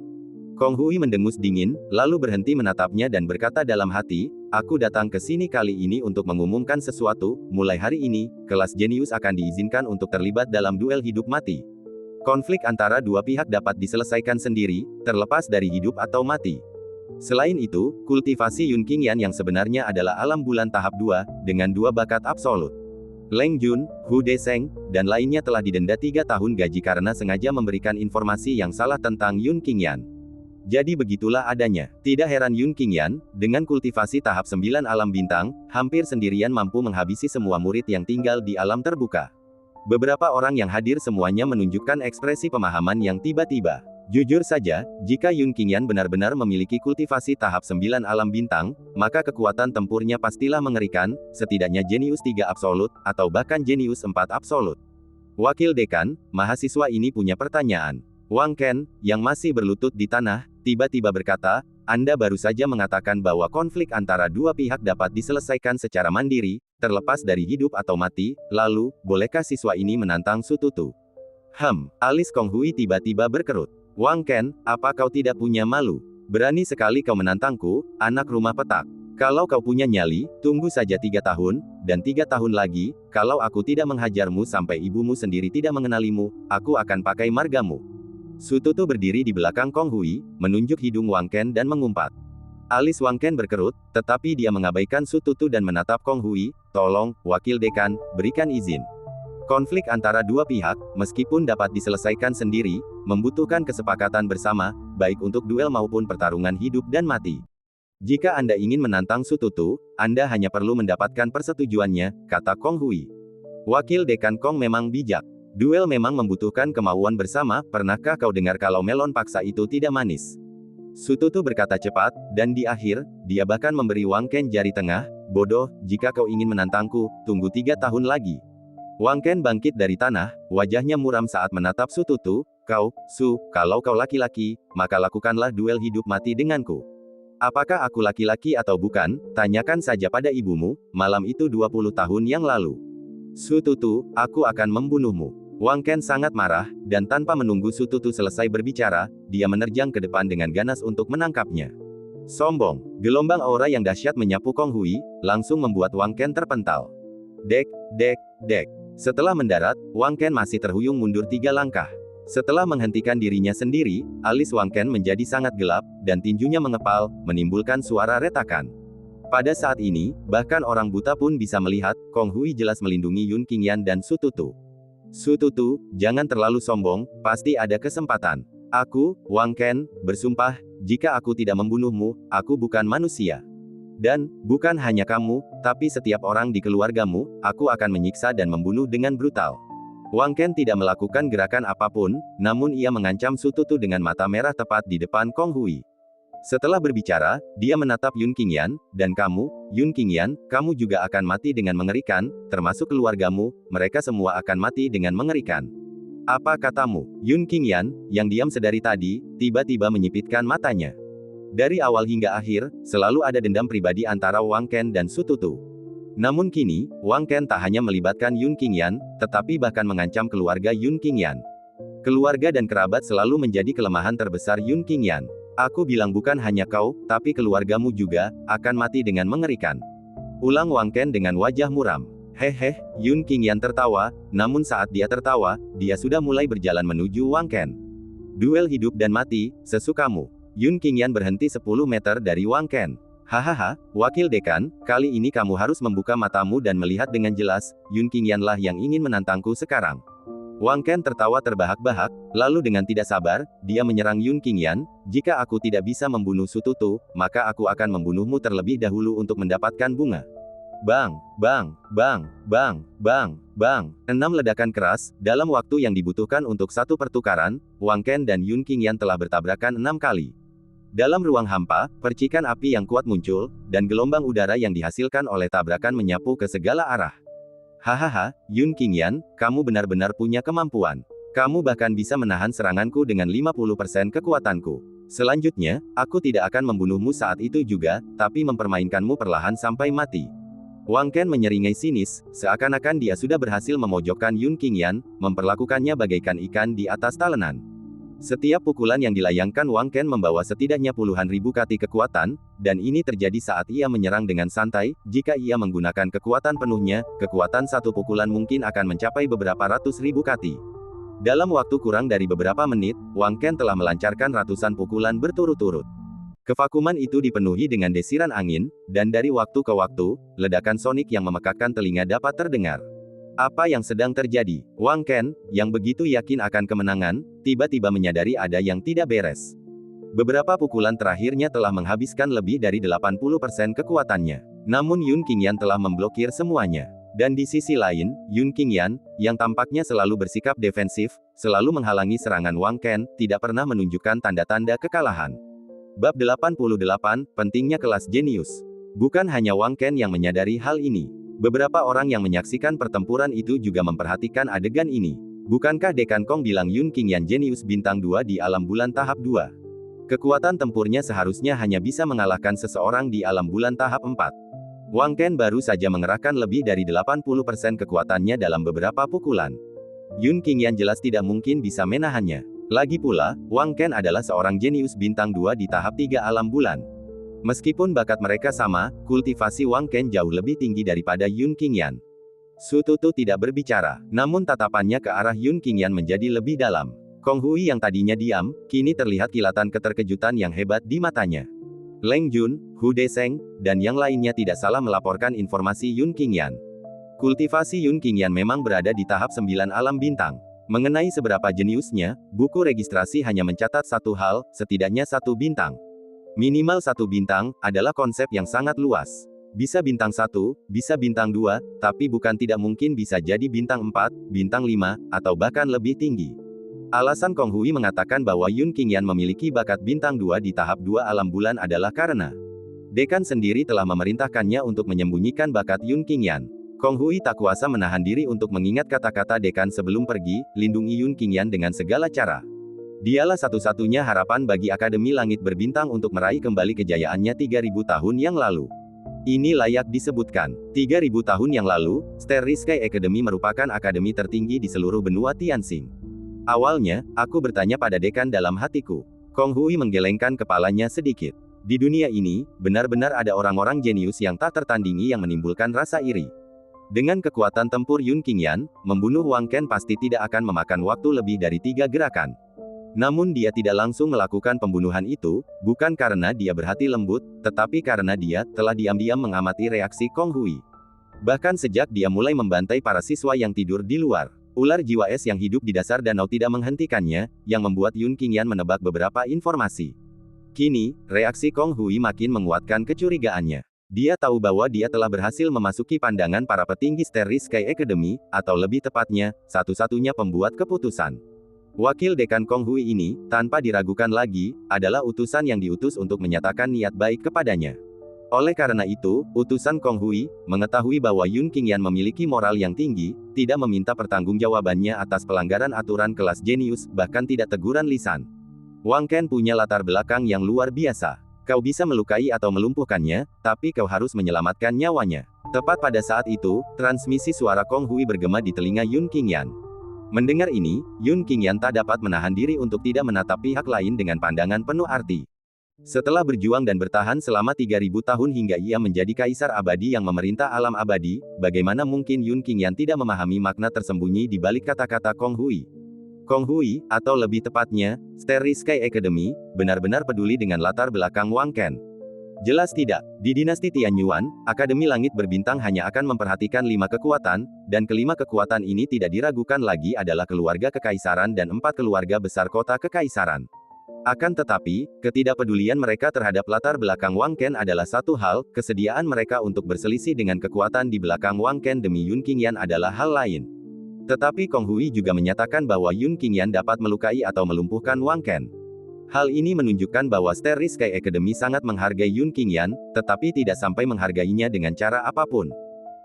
Kong Hui mendengus dingin, lalu berhenti menatapnya dan berkata dalam hati, aku datang ke sini kali ini untuk mengumumkan sesuatu, mulai hari ini, kelas jenius akan diizinkan untuk terlibat dalam duel hidup mati. Konflik antara dua pihak dapat diselesaikan sendiri, terlepas dari hidup atau mati. Selain itu, kultivasi Yun Qingyan yang sebenarnya adalah alam bulan tahap 2, dengan 2 bakat absolut. Leng Jun, Hu Deseng, dan lainnya telah didenda 3 tahun gaji karena sengaja memberikan informasi yang salah tentang Yun Qingyan. Jadi begitulah adanya. Tidak heran Yun Qingyan, dengan kultivasi tahap 9 alam bintang, hampir sendirian mampu menghabisi semua murid yang tinggal di alam terbuka. Beberapa orang yang hadir semuanya menunjukkan ekspresi pemahaman yang tiba-tiba. Jujur saja, jika Yun Qingyan benar-benar memiliki kultivasi tahap 9 alam bintang, maka kekuatan tempurnya pastilah mengerikan, setidaknya jenius 3 absolut, atau bahkan jenius 4 absolut. Wakil dekan, mahasiswa ini punya pertanyaan. Wang Ken, yang masih berlutut di tanah, tiba-tiba berkata, Anda baru saja mengatakan bahwa konflik antara dua pihak dapat diselesaikan secara mandiri, terlepas dari hidup atau mati, lalu, bolehkah siswa ini menantang Su Tutu? Alis Kong Hui tiba-tiba berkerut. Wang Ken, apa kau tidak punya malu? Berani sekali kau menantangku, anak rumah petak. Kalau kau punya nyali, tunggu saja 3 tahun, dan 3 tahun lagi, kalau aku tidak menghajarmu sampai ibumu sendiri tidak mengenalimu, aku akan pakai margamu. Su Tutu berdiri di belakang Kong Hui, menunjuk hidung Wang Ken dan mengumpat. Alis Wang Ken berkerut, tetapi dia mengabaikan Su Tutu dan menatap Kong Hui, tolong, wakil dekan, berikan izin. Konflik antara dua pihak, meskipun dapat diselesaikan sendiri, membutuhkan kesepakatan bersama, baik untuk duel maupun pertarungan hidup dan mati. Jika Anda ingin menantang Su Tutu, Anda hanya perlu mendapatkan persetujuannya, kata Kong Hui. Wakil dekan Kong memang bijak. Duel memang membutuhkan kemauan bersama, pernahkah kau dengar kalau melon paksa itu tidak manis? Su Tutu berkata cepat, dan di akhir, dia bahkan memberi Wang Ken jari tengah, bodoh, jika kau ingin menantangku, tunggu 3 tahun lagi. Wang Ken bangkit dari tanah, wajahnya muram saat menatap Su Tutu, kalau kau laki-laki, maka lakukanlah duel hidup mati denganku. Apakah aku laki-laki atau bukan, tanyakan saja pada ibumu, malam itu 20 tahun yang lalu. Su Tutu, aku akan membunuhmu. Wang Ken sangat marah, dan tanpa menunggu Su Tutu selesai berbicara, dia menerjang ke depan dengan ganas untuk menangkapnya. Sombong, gelombang aura yang dahsyat menyapu Kong Hui, langsung membuat Wang Ken terpental. Dek. Setelah mendarat, Wang Ken masih terhuyung mundur 3 langkah. Setelah menghentikan dirinya sendiri, alis Wang Ken menjadi sangat gelap, dan tinjunya mengepal, menimbulkan suara retakan. Pada saat ini, bahkan orang buta pun bisa melihat, Kong Hui jelas melindungi Yun Qingyan dan Su Tutu. Su Tutu, jangan terlalu sombong, pasti ada kesempatan. Aku, Wang Ken, bersumpah, jika aku tidak membunuhmu, aku bukan manusia. Dan, bukan hanya kamu, tapi setiap orang di keluargamu, aku akan menyiksa dan membunuh dengan brutal. Wang Ken tidak melakukan gerakan apapun, namun ia mengancam Su Tutu dengan mata merah tepat di depan Kong Hui. Setelah berbicara, dia menatap Yun Qingyan, dan kamu, Yun Qingyan, kamu juga akan mati dengan mengerikan, termasuk keluargamu, mereka semua akan mati dengan mengerikan. Apa katamu? Yun Qingyan, yang diam sedari tadi, tiba-tiba menyipitkan matanya. Dari awal hingga akhir, selalu ada dendam pribadi antara Wang Ken dan Su Tutu. Namun kini, Wang Ken tak hanya melibatkan Yun Qingyan, tetapi bahkan mengancam keluarga Yun Qingyan. Keluarga dan kerabat selalu menjadi kelemahan terbesar Yun Qingyan. Aku bilang bukan hanya kau, tapi keluargamu juga, akan mati dengan mengerikan. Ulang Wang Ken dengan wajah muram. Hehe, Yun Qingyan tertawa, namun saat dia tertawa, dia sudah mulai berjalan menuju Wang Ken. Duel hidup dan mati, sesukamu. Yun Qingyan berhenti 10 meter dari Wang Ken. Hahaha, Wakil Dekan, kali ini kamu harus membuka matamu dan melihat dengan jelas, Yun Qingyan lah yang ingin menantangku sekarang. Wang Ken tertawa terbahak-bahak, lalu dengan tidak sabar, dia menyerang Yun Qingyan, jika aku tidak bisa membunuh Sututu, maka aku akan membunuhmu terlebih dahulu untuk mendapatkan bunga. Bang, bang, bang, bang, bang, bang. 6 ledakan keras, dalam waktu yang dibutuhkan untuk satu pertukaran, Wang Ken dan Yun Qingyan telah bertabrakan 6 kali. Dalam ruang hampa, percikan api yang kuat muncul, dan gelombang udara yang dihasilkan oleh tabrakan menyapu ke segala arah. Hahaha, Yun Qingyan, kamu benar-benar punya kemampuan. Kamu bahkan bisa menahan seranganku dengan 50% kekuatanku. Selanjutnya, aku tidak akan membunuhmu saat itu juga, tapi mempermainkanmu perlahan sampai mati. Wang Ken menyeringai sinis, seakan-akan dia sudah berhasil memojokkan Yun Qingyan, memperlakukannya bagaikan ikan di atas talenan. Setiap pukulan yang dilayangkan Wang Ken membawa setidaknya puluhan ribu kati kekuatan, dan ini terjadi saat ia menyerang dengan santai. Jika ia menggunakan kekuatan penuhnya, kekuatan satu pukulan mungkin akan mencapai beberapa ratus ribu kati. Dalam waktu kurang dari beberapa menit, Wang Ken telah melancarkan ratusan pukulan berturut-turut. Kevakuman itu dipenuhi dengan desiran angin, dan dari waktu ke waktu, ledakan sonik yang memekakkan telinga dapat terdengar. Apa yang sedang terjadi? Wang Ken, yang begitu yakin akan kemenangan, tiba-tiba menyadari ada yang tidak beres. Beberapa pukulan terakhirnya telah menghabiskan lebih dari 80% kekuatannya. Namun Yun Qingyan telah memblokir semuanya. Dan di sisi lain, Yun Qingyan, yang tampaknya selalu bersikap defensif, selalu menghalangi serangan Wang Ken, tidak pernah menunjukkan tanda-tanda kekalahan. Bab 88, Pentingnya Kelas Jenius. Bukan hanya Wang Ken yang menyadari hal ini. Beberapa orang yang menyaksikan pertempuran itu juga memperhatikan adegan ini. Bukankah Dekan Kong bilang Yun Qingyan jenius bintang 2 di alam bulan tahap 2? Kekuatan tempurnya seharusnya hanya bisa mengalahkan seseorang di alam bulan tahap 4. Wang Ken baru saja mengerahkan lebih dari 80% kekuatannya dalam beberapa pukulan. Yun Qingyan jelas tidak mungkin bisa menahannya. Lagi pula, Wang Ken adalah seorang jenius bintang 2 di tahap 3 alam bulan. Meskipun bakat mereka sama, kultivasi Wang Ken jauh lebih tinggi daripada Yun Qingyan. Sututu tidak berbicara, namun tatapannya ke arah Yun Qingyan menjadi lebih dalam. Kong Hui yang tadinya diam, kini terlihat kilatan keterkejutan yang hebat di matanya. Leng Jun, Hu Deseng, dan yang lainnya tidak salah melaporkan informasi Yun Qingyan. Kultivasi Yun Qingyan memang berada di tahap 9 alam bintang. Mengenai seberapa jeniusnya, buku registrasi hanya mencatat satu hal, setidaknya satu bintang. Minimal satu bintang, adalah konsep yang sangat luas. Bisa bintang 1, bisa bintang 2, tapi bukan tidak mungkin bisa jadi bintang 4, bintang 5, atau bahkan lebih tinggi. Alasan Kong Hui mengatakan bahwa Yun Qingyan memiliki bakat bintang 2 di tahap 2 alam bulan adalah karena Dekan sendiri telah memerintahkannya untuk menyembunyikan bakat Yun Qingyan. Kong Hui tak kuasa menahan diri untuk mengingat kata-kata Dekan sebelum pergi, lindungi Yun Qingyan dengan segala cara. Dialah satu-satunya harapan bagi Akademi Langit Berbintang untuk meraih kembali kejayaannya 3000 tahun yang lalu. Ini layak disebutkan. 3000 tahun yang lalu, Starry Sky Academy merupakan akademi tertinggi di seluruh benua Tianxing. Awalnya, aku bertanya pada Dekan dalam hatiku. Kong Hui menggelengkan kepalanya sedikit. Di dunia ini, benar-benar ada orang-orang jenius yang tak tertandingi yang menimbulkan rasa iri. Dengan kekuatan tempur Yun Qingyan, membunuh Wang Ken pasti tidak akan memakan waktu lebih dari 3 gerakan. Namun dia tidak langsung melakukan pembunuhan itu, bukan karena dia berhati lembut, tetapi karena dia telah diam-diam mengamati reaksi Kong Hui. Bahkan sejak dia mulai membantai para siswa yang tidur di luar, ular jiwa es yang hidup di dasar danau tidak menghentikannya, yang membuat Yun Qingyan menebak beberapa informasi. Kini, reaksi Kong Hui makin menguatkan kecurigaannya. Dia tahu bahwa dia telah berhasil memasuki pandangan para petinggi Starry Sky Academy, atau lebih tepatnya, satu-satunya pembuat keputusan. Wakil Dekan Kong Hui ini, tanpa diragukan lagi, adalah utusan yang diutus untuk menyatakan niat baik kepadanya. Oleh karena itu, utusan Kong Hui, mengetahui bahwa Yun Qingyan memiliki moral yang tinggi, tidak meminta pertanggungjawabannya atas pelanggaran aturan kelas jenius, bahkan tidak teguran lisan. Wang Ken punya latar belakang yang luar biasa. Kau bisa melukai atau melumpuhkannya, tapi kau harus menyelamatkan nyawanya. Tepat pada saat itu, transmisi suara Kong Hui bergema di telinga Yun Qingyan. Mendengar ini, Yun Qingyan tak dapat menahan diri untuk tidak menatap pihak lain dengan pandangan penuh arti. Setelah berjuang dan bertahan selama 3000 tahun hingga ia menjadi kaisar abadi yang memerintah alam abadi, bagaimana mungkin Yun Qingyan tidak memahami makna tersembunyi di balik kata-kata Kong Hui? Kong Hui, atau lebih tepatnya, Starry Sky Academy, benar-benar peduli dengan latar belakang Wang Ken. Jelas tidak, di dinasti Tianyuan, Akademi Langit Berbintang hanya akan memperhatikan 5 kekuatan, dan kelima kekuatan ini tidak diragukan lagi adalah keluarga kekaisaran dan 4 keluarga besar kota kekaisaran. Akan tetapi, ketidakpedulian mereka terhadap latar belakang Wang Ken adalah satu hal, kesediaan mereka untuk berselisih dengan kekuatan di belakang Wang Ken demi Yun Qingyan adalah hal lain. Tetapi Kong Hui juga menyatakan bahwa Yun Qingyan dapat melukai atau melumpuhkan Wang Ken. Hal ini menunjukkan bahwa Starry Sky Academy sangat menghargai Yun Qingyan, tetapi tidak sampai menghargainya dengan cara apapun.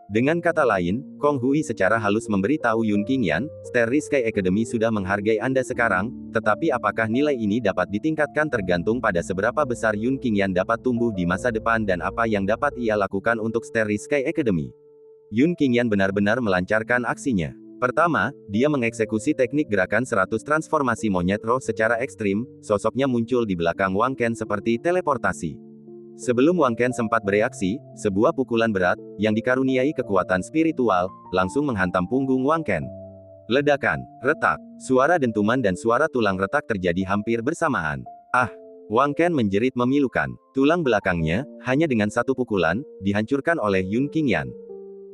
Dengan kata lain, Kong Hui secara halus memberitahu Yun Qingyan, Starry Sky Academy sudah menghargai Anda sekarang, tetapi apakah nilai ini dapat ditingkatkan tergantung pada seberapa besar Yun Qingyan dapat tumbuh di masa depan dan apa yang dapat ia lakukan untuk Starry Sky Academy. Yun Qingyan benar-benar melancarkan aksinya. Pertama, dia mengeksekusi teknik gerakan 100 transformasi monyet roh secara ekstrim, sosoknya muncul di belakang Wang Ken seperti teleportasi. Sebelum Wang Ken sempat bereaksi, sebuah pukulan berat, yang dikaruniai kekuatan spiritual, langsung menghantam punggung Wang Ken. Ledakan, retak, suara dentuman dan suara tulang retak terjadi hampir bersamaan. Ah! Wang Ken menjerit memilukan. Tulang belakangnya, hanya dengan satu pukulan, dihancurkan oleh Yun Qingyan.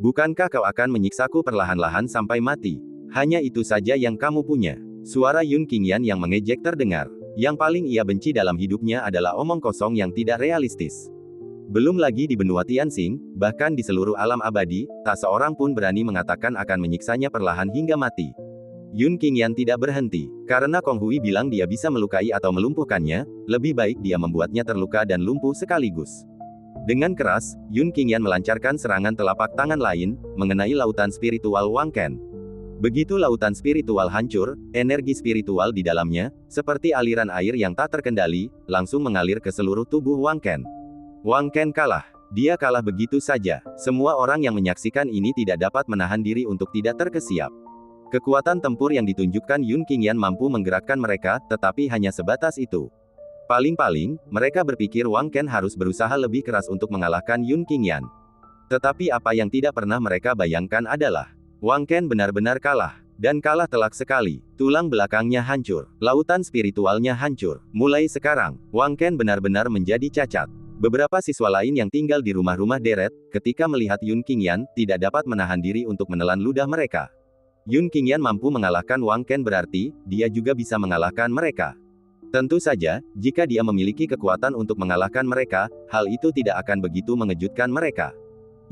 Bukankah kau akan menyiksaku perlahan-lahan sampai mati? Hanya itu saja yang kamu punya. Suara Yun Qingyan yang mengejek terdengar. Yang paling ia benci dalam hidupnya adalah omong kosong yang tidak realistis. Belum lagi di benua Tianxing, bahkan di seluruh alam abadi, tak seorang pun berani mengatakan akan menyiksanya perlahan hingga mati. Yun Qingyan tidak berhenti. Karena Kong Hui bilang dia bisa melukai atau melumpuhkannya, lebih baik dia membuatnya terluka dan lumpuh sekaligus. Dengan keras, Yun Qingyan melancarkan serangan telapak tangan lain, mengenai lautan spiritual Wang Ken. Begitu lautan spiritual hancur, energi spiritual di dalamnya, seperti aliran air yang tak terkendali, langsung mengalir ke seluruh tubuh Wang Ken. Wang Ken kalah. Dia kalah begitu saja. Semua orang yang menyaksikan ini tidak dapat menahan diri untuk tidak terkesiap. Kekuatan tempur yang ditunjukkan Yun Qingyan mampu menggerakkan mereka, tetapi hanya sebatas itu. Paling-paling, mereka berpikir Wang Ken harus berusaha lebih keras untuk mengalahkan Yun Qingyan. Tetapi apa yang tidak pernah mereka bayangkan adalah Wang Ken benar-benar kalah, dan kalah telak sekali. Tulang belakangnya hancur, lautan spiritualnya hancur. Mulai sekarang, Wang Ken benar-benar menjadi cacat. Beberapa siswa lain yang tinggal di rumah-rumah deret, ketika melihat Yun Qingyan, tidak dapat menahan diri untuk menelan ludah mereka. Yun Qingyan mampu mengalahkan Wang Ken berarti, dia juga bisa mengalahkan mereka. Tentu saja, jika dia memiliki kekuatan untuk mengalahkan mereka, hal itu tidak akan begitu mengejutkan mereka.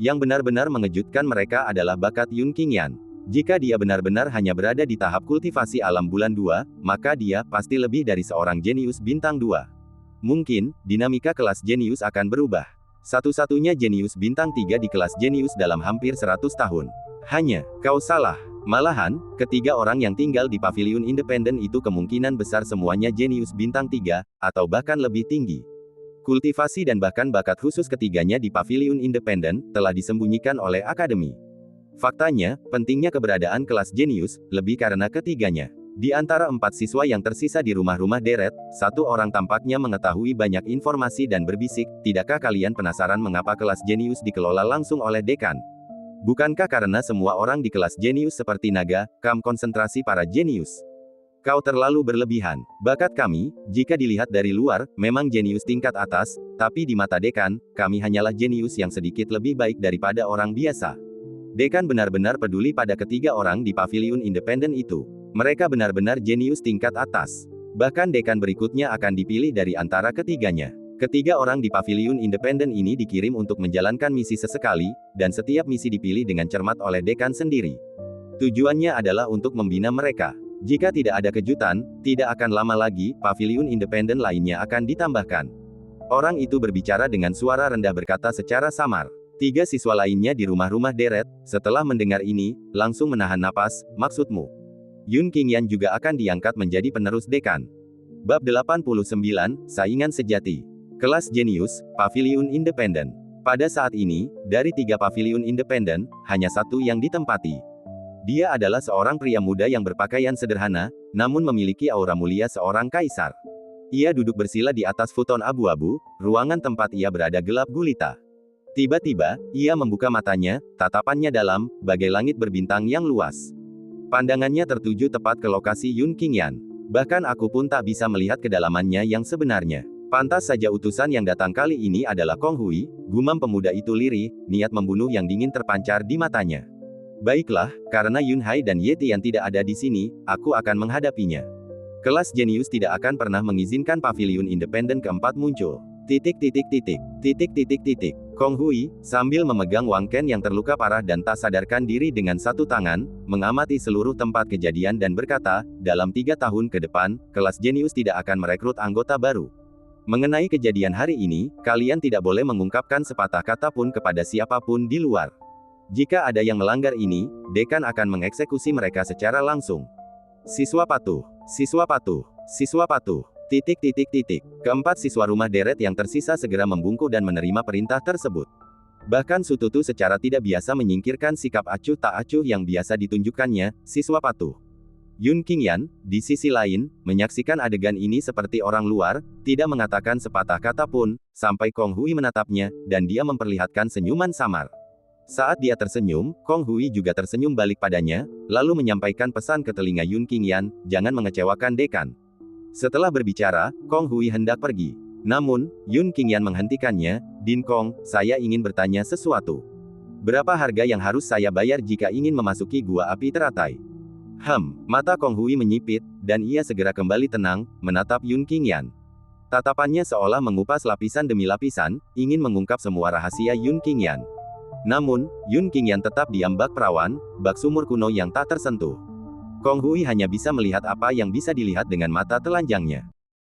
Yang benar-benar mengejutkan mereka adalah bakat Yun Qingyan. Jika dia benar-benar hanya berada di tahap kultivasi alam bulan 2, maka dia pasti lebih dari seorang jenius bintang 2. Mungkin, dinamika kelas jenius akan berubah. Satu-satunya jenius bintang 3 di kelas jenius dalam hampir 100 tahun. Hanya, kau salah. Malahan, ketiga orang yang tinggal di paviliun independen itu kemungkinan besar semuanya jenius bintang 3, atau bahkan lebih tinggi. Kultivasi dan bahkan bakat khusus ketiganya di paviliun independen, telah disembunyikan oleh akademi. Faktanya, pentingnya keberadaan kelas jenius, lebih karena ketiganya. Di antara 4 siswa yang tersisa di rumah-rumah deret, satu orang tampaknya mengetahui banyak informasi dan berbisik, tidakkah kalian penasaran mengapa kelas jenius dikelola langsung oleh dekan? Bukankah karena semua orang di kelas jenius seperti naga, kamp konsentrasi para jenius? Kau terlalu berlebihan. Bakat kami, jika dilihat dari luar, memang jenius tingkat atas, tapi di mata dekan, kami hanyalah jenius yang sedikit lebih baik daripada orang biasa. Dekan benar-benar peduli pada ketiga orang di paviliun independen itu. Mereka benar-benar jenius tingkat atas. Bahkan dekan berikutnya akan dipilih dari antara ketiganya. Ketiga orang di paviliun independen ini dikirim untuk menjalankan misi sesekali, dan setiap misi dipilih dengan cermat oleh dekan sendiri. Tujuannya adalah untuk membina mereka. Jika tidak ada kejutan, tidak akan lama lagi, paviliun independen lainnya akan ditambahkan. Orang itu berbicara dengan suara rendah berkata secara samar. 3 siswa lainnya di rumah-rumah deret, setelah mendengar ini, langsung menahan napas, maksudmu? Yun Qingyan juga akan diangkat menjadi penerus dekan. Bab 89, Saingan Sejati. Kelas Jenius, Paviliun Independen. Pada saat ini, dari 3 paviliun independen, hanya satu yang ditempati. Dia adalah seorang pria muda yang berpakaian sederhana, namun memiliki aura mulia seorang kaisar. Ia duduk bersila di atas futon abu-abu, ruangan tempat ia berada gelap gulita. Tiba-tiba, ia membuka matanya, tatapannya dalam, bagai langit berbintang yang luas. Pandangannya tertuju tepat ke lokasi Yun Qingyan. Bahkan aku pun tak bisa melihat kedalamannya yang sebenarnya. Pantas saja utusan yang datang kali ini adalah Kong Hui, gumam pemuda itu lirih, niat membunuh yang dingin terpancar di matanya. Baiklah, karena Yun Hai dan Ye Tian tidak ada di sini, aku akan menghadapinya. Kelas jenius tidak akan pernah mengizinkan paviliun independen keempat muncul. Kong Hui, sambil memegang Wang Ken yang terluka parah dan tak sadarkan diri dengan satu tangan, mengamati seluruh tempat kejadian dan berkata, dalam 3 tahun ke depan, kelas jenius tidak akan merekrut anggota baru. Mengenai kejadian hari ini, kalian tidak boleh mengungkapkan sepatah kata pun kepada siapapun di luar. Jika ada yang melanggar ini, dekan akan mengeksekusi mereka secara langsung. Siswa patuh. Siswa patuh. Siswa patuh. Keempat siswa rumah deret yang tersisa segera membungkuk dan menerima perintah tersebut. Bahkan Sututu secara tidak biasa menyingkirkan sikap acuh tak acuh yang biasa ditunjukkannya, siswa patuh. Yun Qingyan, di sisi lain, menyaksikan adegan ini seperti orang luar, tidak mengatakan sepatah kata pun, sampai Kong Hui menatapnya, dan dia memperlihatkan senyuman samar. Saat dia tersenyum, Kong Hui juga tersenyum balik padanya, lalu menyampaikan pesan ke telinga Yun Qingyan, jangan mengecewakan dekan. Setelah berbicara, Kong Hui hendak pergi. Namun, Yun Qingyan menghentikannya, Din Kong, saya ingin bertanya sesuatu. Berapa harga yang harus saya bayar jika ingin memasuki gua api teratai? Mata Kong Hui menyipit, dan ia segera kembali tenang, menatap Yun Qingyan. Tatapannya seolah mengupas lapisan demi lapisan, ingin mengungkap semua rahasia Yun Qingyan. Namun, Yun Qingyan tetap diam bak perawan, bak sumur kuno yang tak tersentuh. Kong Hui hanya bisa melihat apa yang bisa dilihat dengan mata telanjangnya.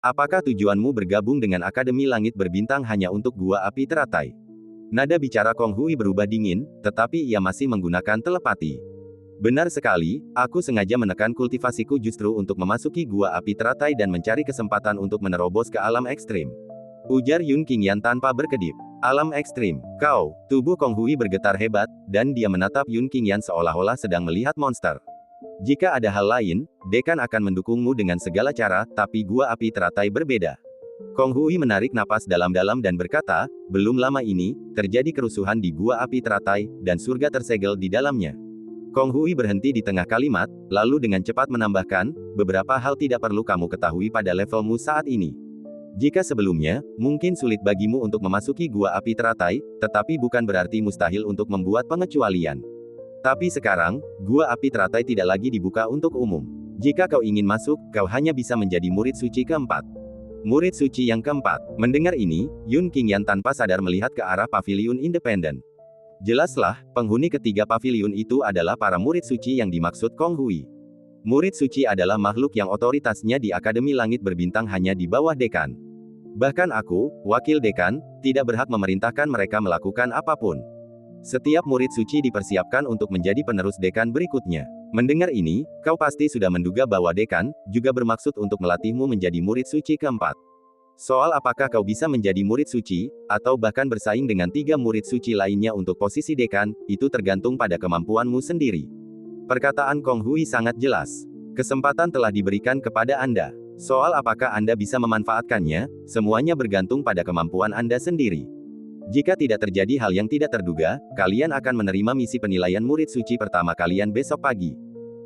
Apakah tujuanmu bergabung dengan Akademi Langit Berbintang hanya untuk gua api teratai? Nada bicara Kong Hui berubah dingin, tetapi ia masih menggunakan telepati. Benar sekali, aku sengaja menekan kultivasiku justru untuk memasuki gua api teratai dan mencari kesempatan untuk menerobos ke alam ekstrim. Ujar Yun Qingyan tanpa berkedip. Alam ekstrim. Kau, tubuh Kong Hui bergetar hebat, dan dia menatap Yun Qingyan seolah-olah sedang melihat monster. Jika ada hal lain, dekan akan mendukungmu dengan segala cara, tapi gua api teratai berbeda. Kong Hui menarik napas dalam-dalam dan berkata, belum lama ini, terjadi kerusuhan di gua api teratai, dan surga tersegel di dalamnya. Kong Hui berhenti di tengah kalimat, lalu dengan cepat menambahkan, beberapa hal tidak perlu kamu ketahui pada levelmu saat ini. Jika sebelumnya, mungkin sulit bagimu untuk memasuki gua api teratai, tetapi bukan berarti mustahil untuk membuat pengecualian. Tapi sekarang, gua api teratai tidak lagi dibuka untuk umum. Jika kau ingin masuk, kau hanya bisa menjadi murid suci keempat. Murid suci yang keempat. Mendengar ini, Yun Qingyan tanpa sadar melihat ke arah paviliun independen. Jelaslah, penghuni ketiga paviliun itu adalah para murid suci yang dimaksud Kong Hui. Murid suci adalah makhluk yang otoritasnya di Akademi Langit Berbintang hanya di bawah dekan. Bahkan aku, wakil dekan, tidak berhak memerintahkan mereka melakukan apapun. Setiap murid suci dipersiapkan untuk menjadi penerus dekan berikutnya. Mendengar ini, kau pasti sudah menduga bahwa dekan juga bermaksud untuk melatihmu menjadi murid suci keempat. Soal apakah kau bisa menjadi murid suci, atau bahkan bersaing dengan 3 murid suci lainnya untuk posisi dekan, itu tergantung pada kemampuanmu sendiri. Perkataan Kong Hui sangat jelas. Kesempatan telah diberikan kepada Anda. Soal apakah Anda bisa memanfaatkannya, semuanya bergantung pada kemampuan Anda sendiri. Jika tidak terjadi hal yang tidak terduga, kalian akan menerima misi penilaian murid suci pertama kalian besok pagi.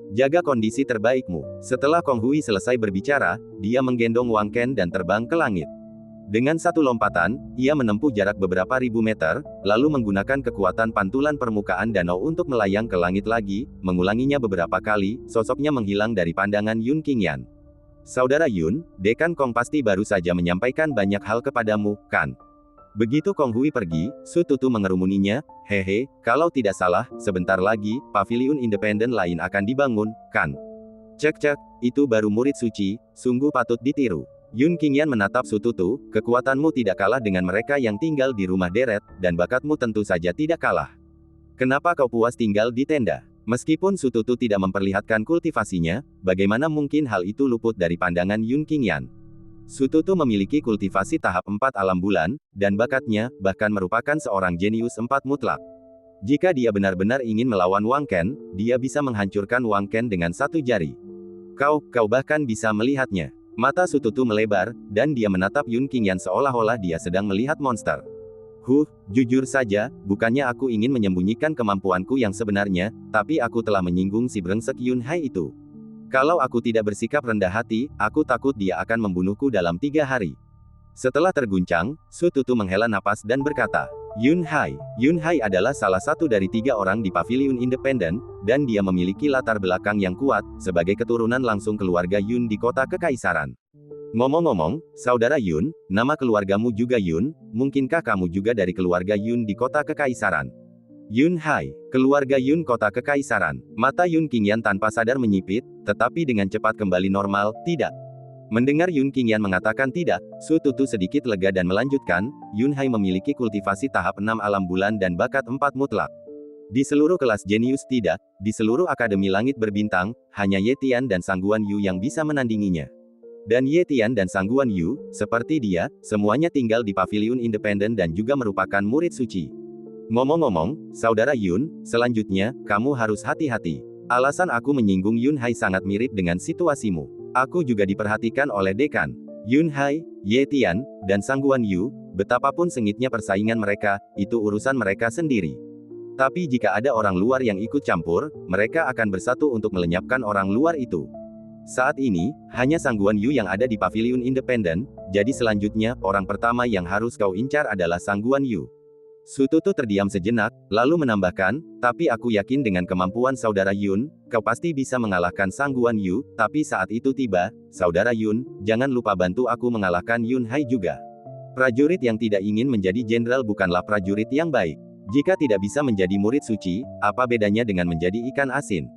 Jaga kondisi terbaikmu. Setelah Kong Hui selesai berbicara, dia menggendong Wang Ken dan terbang ke langit. Dengan satu lompatan, ia menempuh jarak beberapa ribu meter, lalu menggunakan kekuatan pantulan permukaan danau untuk melayang ke langit lagi, mengulanginya beberapa kali, sosoknya menghilang dari pandangan Yun Qingyan. Saudara Yun, Dekan Kong pasti baru saja menyampaikan banyak hal kepadamu, kan? Begitu Kong Hui pergi, Su Tutu mengerumuninya, hehe, kalau tidak salah, sebentar lagi, paviliun independen lain akan dibangun, kan? Cek, itu baru murid suci, sungguh patut ditiru. Yun Qingyan menatap Su Tutu, kekuatanmu tidak kalah dengan mereka yang tinggal di rumah deret, dan bakatmu tentu saja tidak kalah. Kenapa kau puas tinggal di tenda? Meskipun Su Tutu tidak memperlihatkan kultivasinya, bagaimana mungkin hal itu luput dari pandangan Yun Qingyan? Sututu memiliki kultivasi tahap 4 alam bulan, dan bakatnya, bahkan merupakan seorang jenius 4 mutlak. Jika dia benar-benar ingin melawan Wang Ken, dia bisa menghancurkan Wang Ken dengan satu jari. Kau bahkan bisa melihatnya. Mata Sututu melebar, dan dia menatap Yun Qingyan seolah-olah dia sedang melihat monster. Jujur saja, bukannya aku ingin menyembunyikan kemampuanku yang sebenarnya, tapi aku telah menyinggung si brengsek Yun Hai itu. Kalau aku tidak bersikap rendah hati, aku takut dia akan membunuhku dalam 3 hari. Setelah terguncang, Sututu menghela napas dan berkata, Yun Hai adalah salah satu dari 3 orang di Paviliun Independen, dan dia memiliki latar belakang yang kuat, sebagai keturunan langsung keluarga Yun di kota Kekaisaran. Ngomong-ngomong, saudara Yun, nama keluargamu juga Yun, mungkinkah kamu juga dari keluarga Yun di kota Kekaisaran? Yun Hai, keluarga Yun kota Kekaisaran. Mata Yun Qingyan tanpa sadar menyipit, tetapi dengan cepat kembali normal, tidak. Mendengar Yun Qingyan mengatakan tidak, Sututu sedikit lega dan melanjutkan, Yun Hai memiliki kultivasi tahap 6 alam bulan dan bakat 4 mutlak. Di seluruh kelas jenius tidak, di seluruh Akademi Langit Berbintang, hanya Ye Tian dan Sangguan Yu yang bisa menandinginya. Dan Ye Tian dan Sangguan Yu, seperti dia, semuanya tinggal di Paviliun Independen dan juga merupakan murid suci. Ngomong-ngomong, saudara Yun, selanjutnya, kamu harus hati-hati. Alasan aku menyinggung Yun Hai sangat mirip dengan situasimu. Aku juga diperhatikan oleh dekan. Yun Hai, Ye Tian, dan Sangguan Yu, betapapun sengitnya persaingan mereka, itu urusan mereka sendiri. Tapi jika ada orang luar yang ikut campur, mereka akan bersatu untuk melenyapkan orang luar itu. Saat ini, hanya Sangguan Yu yang ada di Paviliun Independen, jadi selanjutnya, orang pertama yang harus kau incar adalah Sangguan Yu. Sututu terdiam sejenak, lalu menambahkan, tapi aku yakin dengan kemampuan saudara Yun, kau pasti bisa mengalahkan Sangguan Yu, tapi saat itu tiba, saudara Yun, jangan lupa bantu aku mengalahkan Yun Hai juga. Prajurit yang tidak ingin menjadi jenderal bukanlah prajurit yang baik. Jika tidak bisa menjadi murid suci, apa bedanya dengan menjadi ikan asin?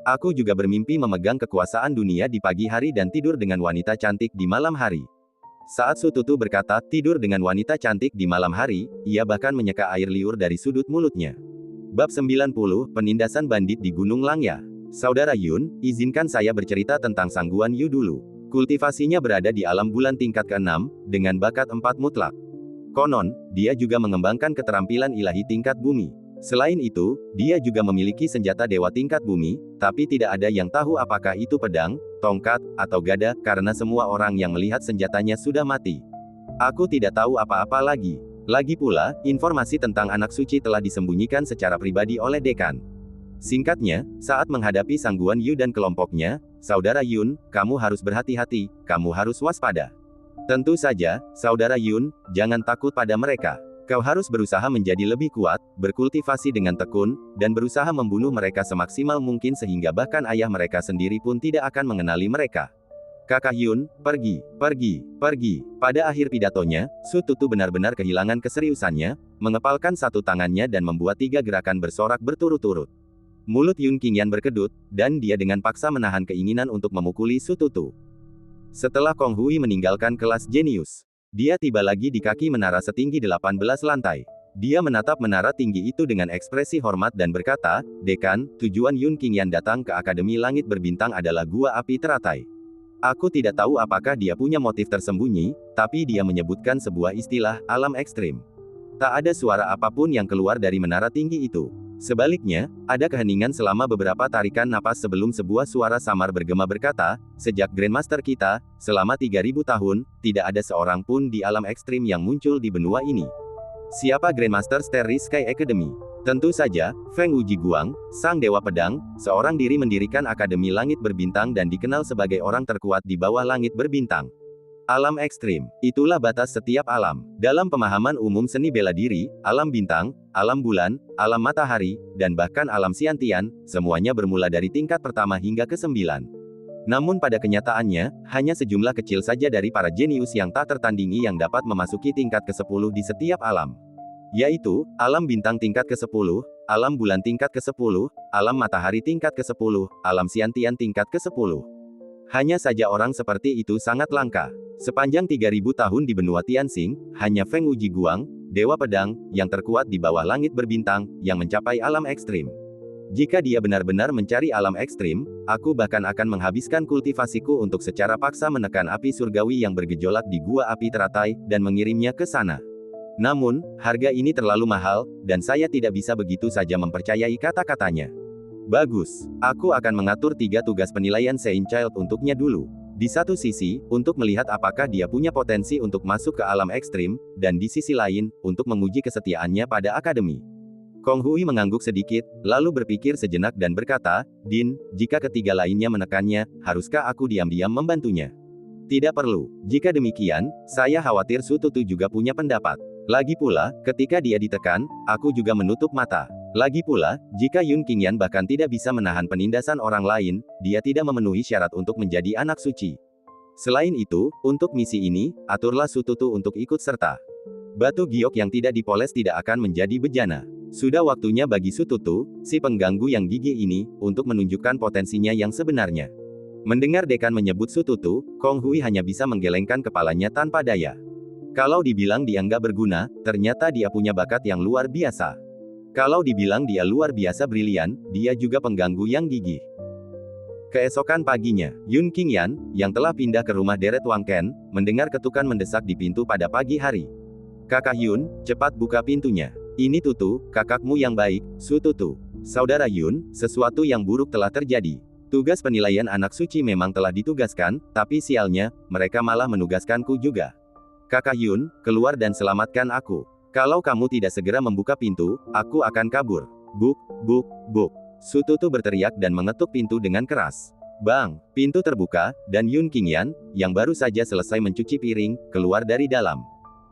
Aku juga bermimpi memegang kekuasaan dunia di pagi hari dan tidur dengan wanita cantik di malam hari. Saat Sututu berkata, tidur dengan wanita cantik di malam hari, ia bahkan menyeka air liur dari sudut mulutnya. Bab 90, Penindasan Bandit di Gunung Langya. Saudara Yun, izinkan saya bercerita tentang Sangguan Yu dulu. Kultivasinya berada di alam bulan tingkat ke-6, dengan bakat 4 mutlak. Konon, dia juga mengembangkan keterampilan ilahi tingkat bumi. Selain itu, dia juga memiliki senjata dewa tingkat bumi, tapi tidak ada yang tahu apakah itu pedang, tongkat, atau gada, karena semua orang yang melihat senjatanya sudah mati. Aku tidak tahu apa-apa lagi. Lagi pula, informasi tentang anak suci telah disembunyikan secara pribadi oleh dekan. Singkatnya, saat menghadapi Sangguan Yu dan kelompoknya, saudara Yun, kamu harus berhati-hati, kamu harus waspada. Tentu saja, saudara Yun, jangan takut pada mereka. Kau harus berusaha menjadi lebih kuat, berkultivasi dengan tekun, dan berusaha membunuh mereka semaksimal mungkin sehingga bahkan ayah mereka sendiri pun tidak akan mengenali mereka. Kakak Yun, pergi. Pada akhir pidatonya, Sututu benar-benar kehilangan keseriusannya, mengepalkan satu tangannya dan membuat 3 gerakan bersorak berturut-turut. Mulut Yun Qingyan berkedut, dan dia dengan paksa menahan keinginan untuk memukuli Sututu. Setelah Kong Hui meninggalkan kelas jenius, dia tiba lagi di kaki menara setinggi 18 lantai. Dia menatap menara tinggi itu dengan ekspresi hormat dan berkata, Dekan, tujuan Yun Qingyan datang ke Akademi Langit Berbintang adalah Gua Api Teratai. Aku tidak tahu apakah dia punya motif tersembunyi, tapi dia menyebutkan sebuah istilah, alam ekstrim. Tak ada suara apapun yang keluar dari menara tinggi itu. Sebaliknya, ada keheningan selama beberapa tarikan napas sebelum sebuah suara samar bergema berkata, sejak Grandmaster kita, selama 3000 tahun, tidak ada seorang pun di alam ekstrim yang muncul di benua ini. Siapa Grandmaster Starry Sky Academy? Tentu saja, Feng Wujiguang, sang dewa pedang, seorang diri mendirikan Akademi Langit Berbintang dan dikenal sebagai orang terkuat di bawah langit berbintang. Alam ekstrim, itulah batas setiap alam. Dalam pemahaman umum seni bela diri, alam bintang, alam bulan, alam matahari, dan bahkan alam Xiantian, semuanya bermula dari tingkat pertama hingga ke-9. Namun pada kenyataannya, hanya sejumlah kecil saja dari para jenius yang tak tertandingi yang dapat memasuki tingkat ke-10 di setiap alam. Yaitu, alam bintang tingkat ke-10, alam bulan tingkat ke-10, alam matahari tingkat ke-10, alam Xiantian tingkat ke-10. Hanya saja orang seperti itu sangat langka. Sepanjang 3000 tahun di benua Tianxing, hanya Feng Wujiguang, dewa pedang, yang terkuat di bawah langit berbintang, yang mencapai alam ekstrim. Jika dia benar-benar mencari alam ekstrim, aku bahkan akan menghabiskan kultivasiku untuk secara paksa menekan api surgawi yang bergejolak di gua api teratai, dan mengirimnya ke sana. Namun, harga ini terlalu mahal, dan saya tidak bisa begitu saja mempercayai kata-katanya. Bagus, aku akan mengatur 3 tugas penilaian Saint Child untuknya dulu. Di satu sisi, untuk melihat apakah dia punya potensi untuk masuk ke alam ekstrim, dan di sisi lain, untuk menguji kesetiaannya pada akademi. Kong Hui mengangguk sedikit, lalu berpikir sejenak dan berkata, Din, jika ketiga lainnya menekannya, haruskah aku diam-diam membantunya? Tidak perlu. Jika demikian, saya khawatir Su Tutu juga punya pendapat. Lagi pula, ketika dia ditekan, aku juga menutup mata. Lagi pula, jika Yun Qingyan bahkan tidak bisa menahan penindasan orang lain, dia tidak memenuhi syarat untuk menjadi anak suci. Selain itu, untuk misi ini, aturlah Su Tutu untuk ikut serta. Batu giok yang tidak dipoles tidak akan menjadi bejana. Sudah waktunya bagi Su Tutu, si pengganggu yang gigih ini, untuk menunjukkan potensinya yang sebenarnya. Mendengar dekan menyebut Su Tutu, Kong Hui hanya bisa menggelengkan kepalanya tanpa daya. Kalau dibilang dia nggak berguna, ternyata dia punya bakat yang luar biasa. Kalau dibilang dia luar biasa brilian, dia juga pengganggu yang gigih. Keesokan paginya, Yun Qingyan, yang telah pindah ke rumah deret Wang Ken, mendengar ketukan mendesak di pintu pada pagi hari. Kakak Yun, cepat buka pintunya. Ini Tutu, kakakmu yang baik, Su Tutu. Saudara Yun, sesuatu yang buruk telah terjadi. Tugas penilaian anak suci memang telah ditugaskan, tapi sialnya, mereka malah menugaskanku juga. Kakak Yun, keluar dan selamatkan aku. Kalau kamu tidak segera membuka pintu, aku akan kabur. Buk, buk, buk. Su Tutu berteriak dan mengetuk pintu dengan keras. Bang, pintu terbuka, dan Yun Qingyan, yang baru saja selesai mencuci piring, keluar dari dalam.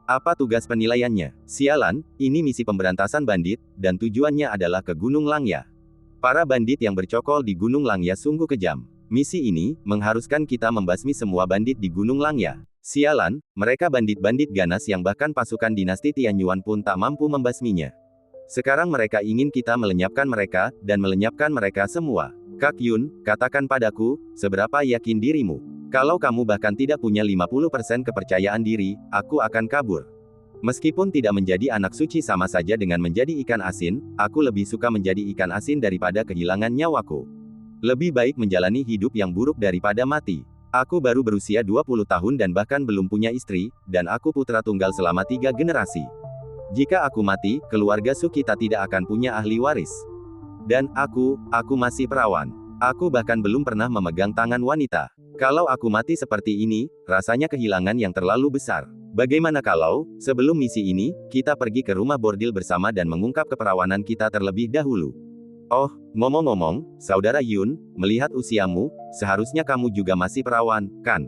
Apa tugas penilaiannya? Sialan, ini misi pemberantasan bandit, dan tujuannya adalah ke Gunung Langya. Para bandit yang bercokol di Gunung Langya sungguh kejam. Misi ini, mengharuskan kita membasmi semua bandit di Gunung Langya. Sialan, mereka bandit-bandit ganas yang bahkan pasukan dinasti Tianyuan pun tak mampu membasminya. Sekarang mereka ingin kita melenyapkan mereka, dan melenyapkan mereka semua. Kak Yun, katakan padaku, seberapa yakin dirimu? Kalau kamu bahkan tidak punya 50% kepercayaan diri, aku akan kabur. Meskipun tidak menjadi anak suci sama saja dengan menjadi ikan asin, aku lebih suka menjadi ikan asin daripada kehilangan nyawaku. Lebih baik menjalani hidup yang buruk daripada mati. Aku baru berusia 20 tahun dan bahkan belum punya istri, dan aku putra tunggal selama 3 generasi. Jika aku mati, keluarga Su kita tidak akan punya ahli waris. Dan aku masih perawan. Aku bahkan belum pernah memegang tangan wanita. Kalau aku mati seperti ini, rasanya kehilangan yang terlalu besar. Bagaimana kalau, sebelum misi ini, kita pergi ke rumah bordil bersama dan mengungkap keperawanan kita terlebih dahulu? Oh, ngomong-ngomong, Saudara Yun, melihat usiamu, seharusnya kamu juga masih perawan, kan?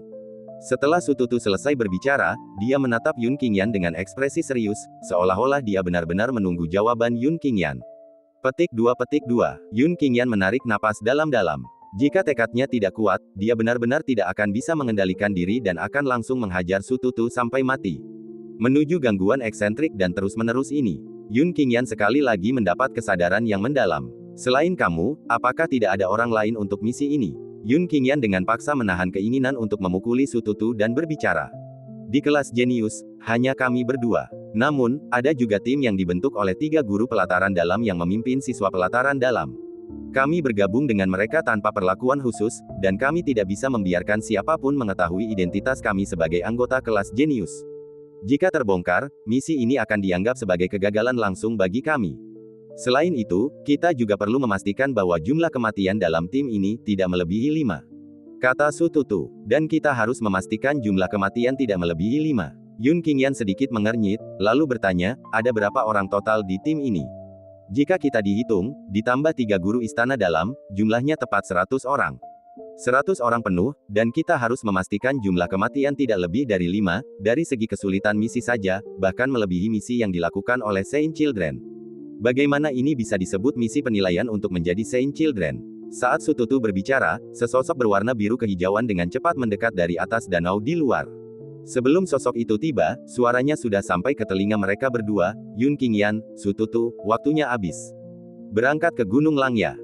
Setelah Su Tutu selesai berbicara, dia menatap Yun Qingyan dengan ekspresi serius, seolah-olah dia benar-benar menunggu jawaban Yun Qingyan. Petik 2. Yun Qingyan menarik napas dalam-dalam. Jika tekadnya tidak kuat, dia benar-benar tidak akan bisa mengendalikan diri dan akan langsung menghajar Su Tutu sampai mati. Menuju gangguan eksentrik dan terus-menerus ini, Yun Qingyan sekali lagi mendapat kesadaran yang mendalam. Selain kamu, apakah tidak ada orang lain untuk misi ini? Yun Qingyan dengan paksa menahan keinginan untuk memukuli Su Tutu dan berbicara. Di kelas jenius, hanya kami berdua. Namun, ada juga tim yang dibentuk oleh 3 guru pelataran dalam yang memimpin siswa pelataran dalam. Kami bergabung dengan mereka tanpa perlakuan khusus, dan kami tidak bisa membiarkan siapapun mengetahui identitas kami sebagai anggota kelas jenius. Jika terbongkar, misi ini akan dianggap sebagai kegagalan langsung bagi kami. Selain itu, kita juga perlu memastikan bahwa jumlah kematian dalam tim ini tidak melebihi 5. Kata Su Tutu. Dan kita harus memastikan jumlah kematian tidak melebihi 5. Yun Qingyan sedikit mengernyit, lalu bertanya, ada berapa orang total di tim ini? Jika kita dihitung, ditambah 3 guru istana dalam, jumlahnya tepat 100 orang. 100 orang penuh, dan kita harus memastikan jumlah kematian tidak lebih dari 5, dari segi kesulitan misi saja, bahkan melebihi misi yang dilakukan oleh Saint Children. Bagaimana ini bisa disebut misi penilaian untuk menjadi Saint Children? Saat Su Tutu berbicara, sesosok berwarna biru kehijauan dengan cepat mendekat dari atas danau di luar. Sebelum sosok itu tiba, suaranya sudah sampai ke telinga mereka berdua, Yun Qingyan, Su Tutu, waktunya habis. Berangkat ke Gunung Langya.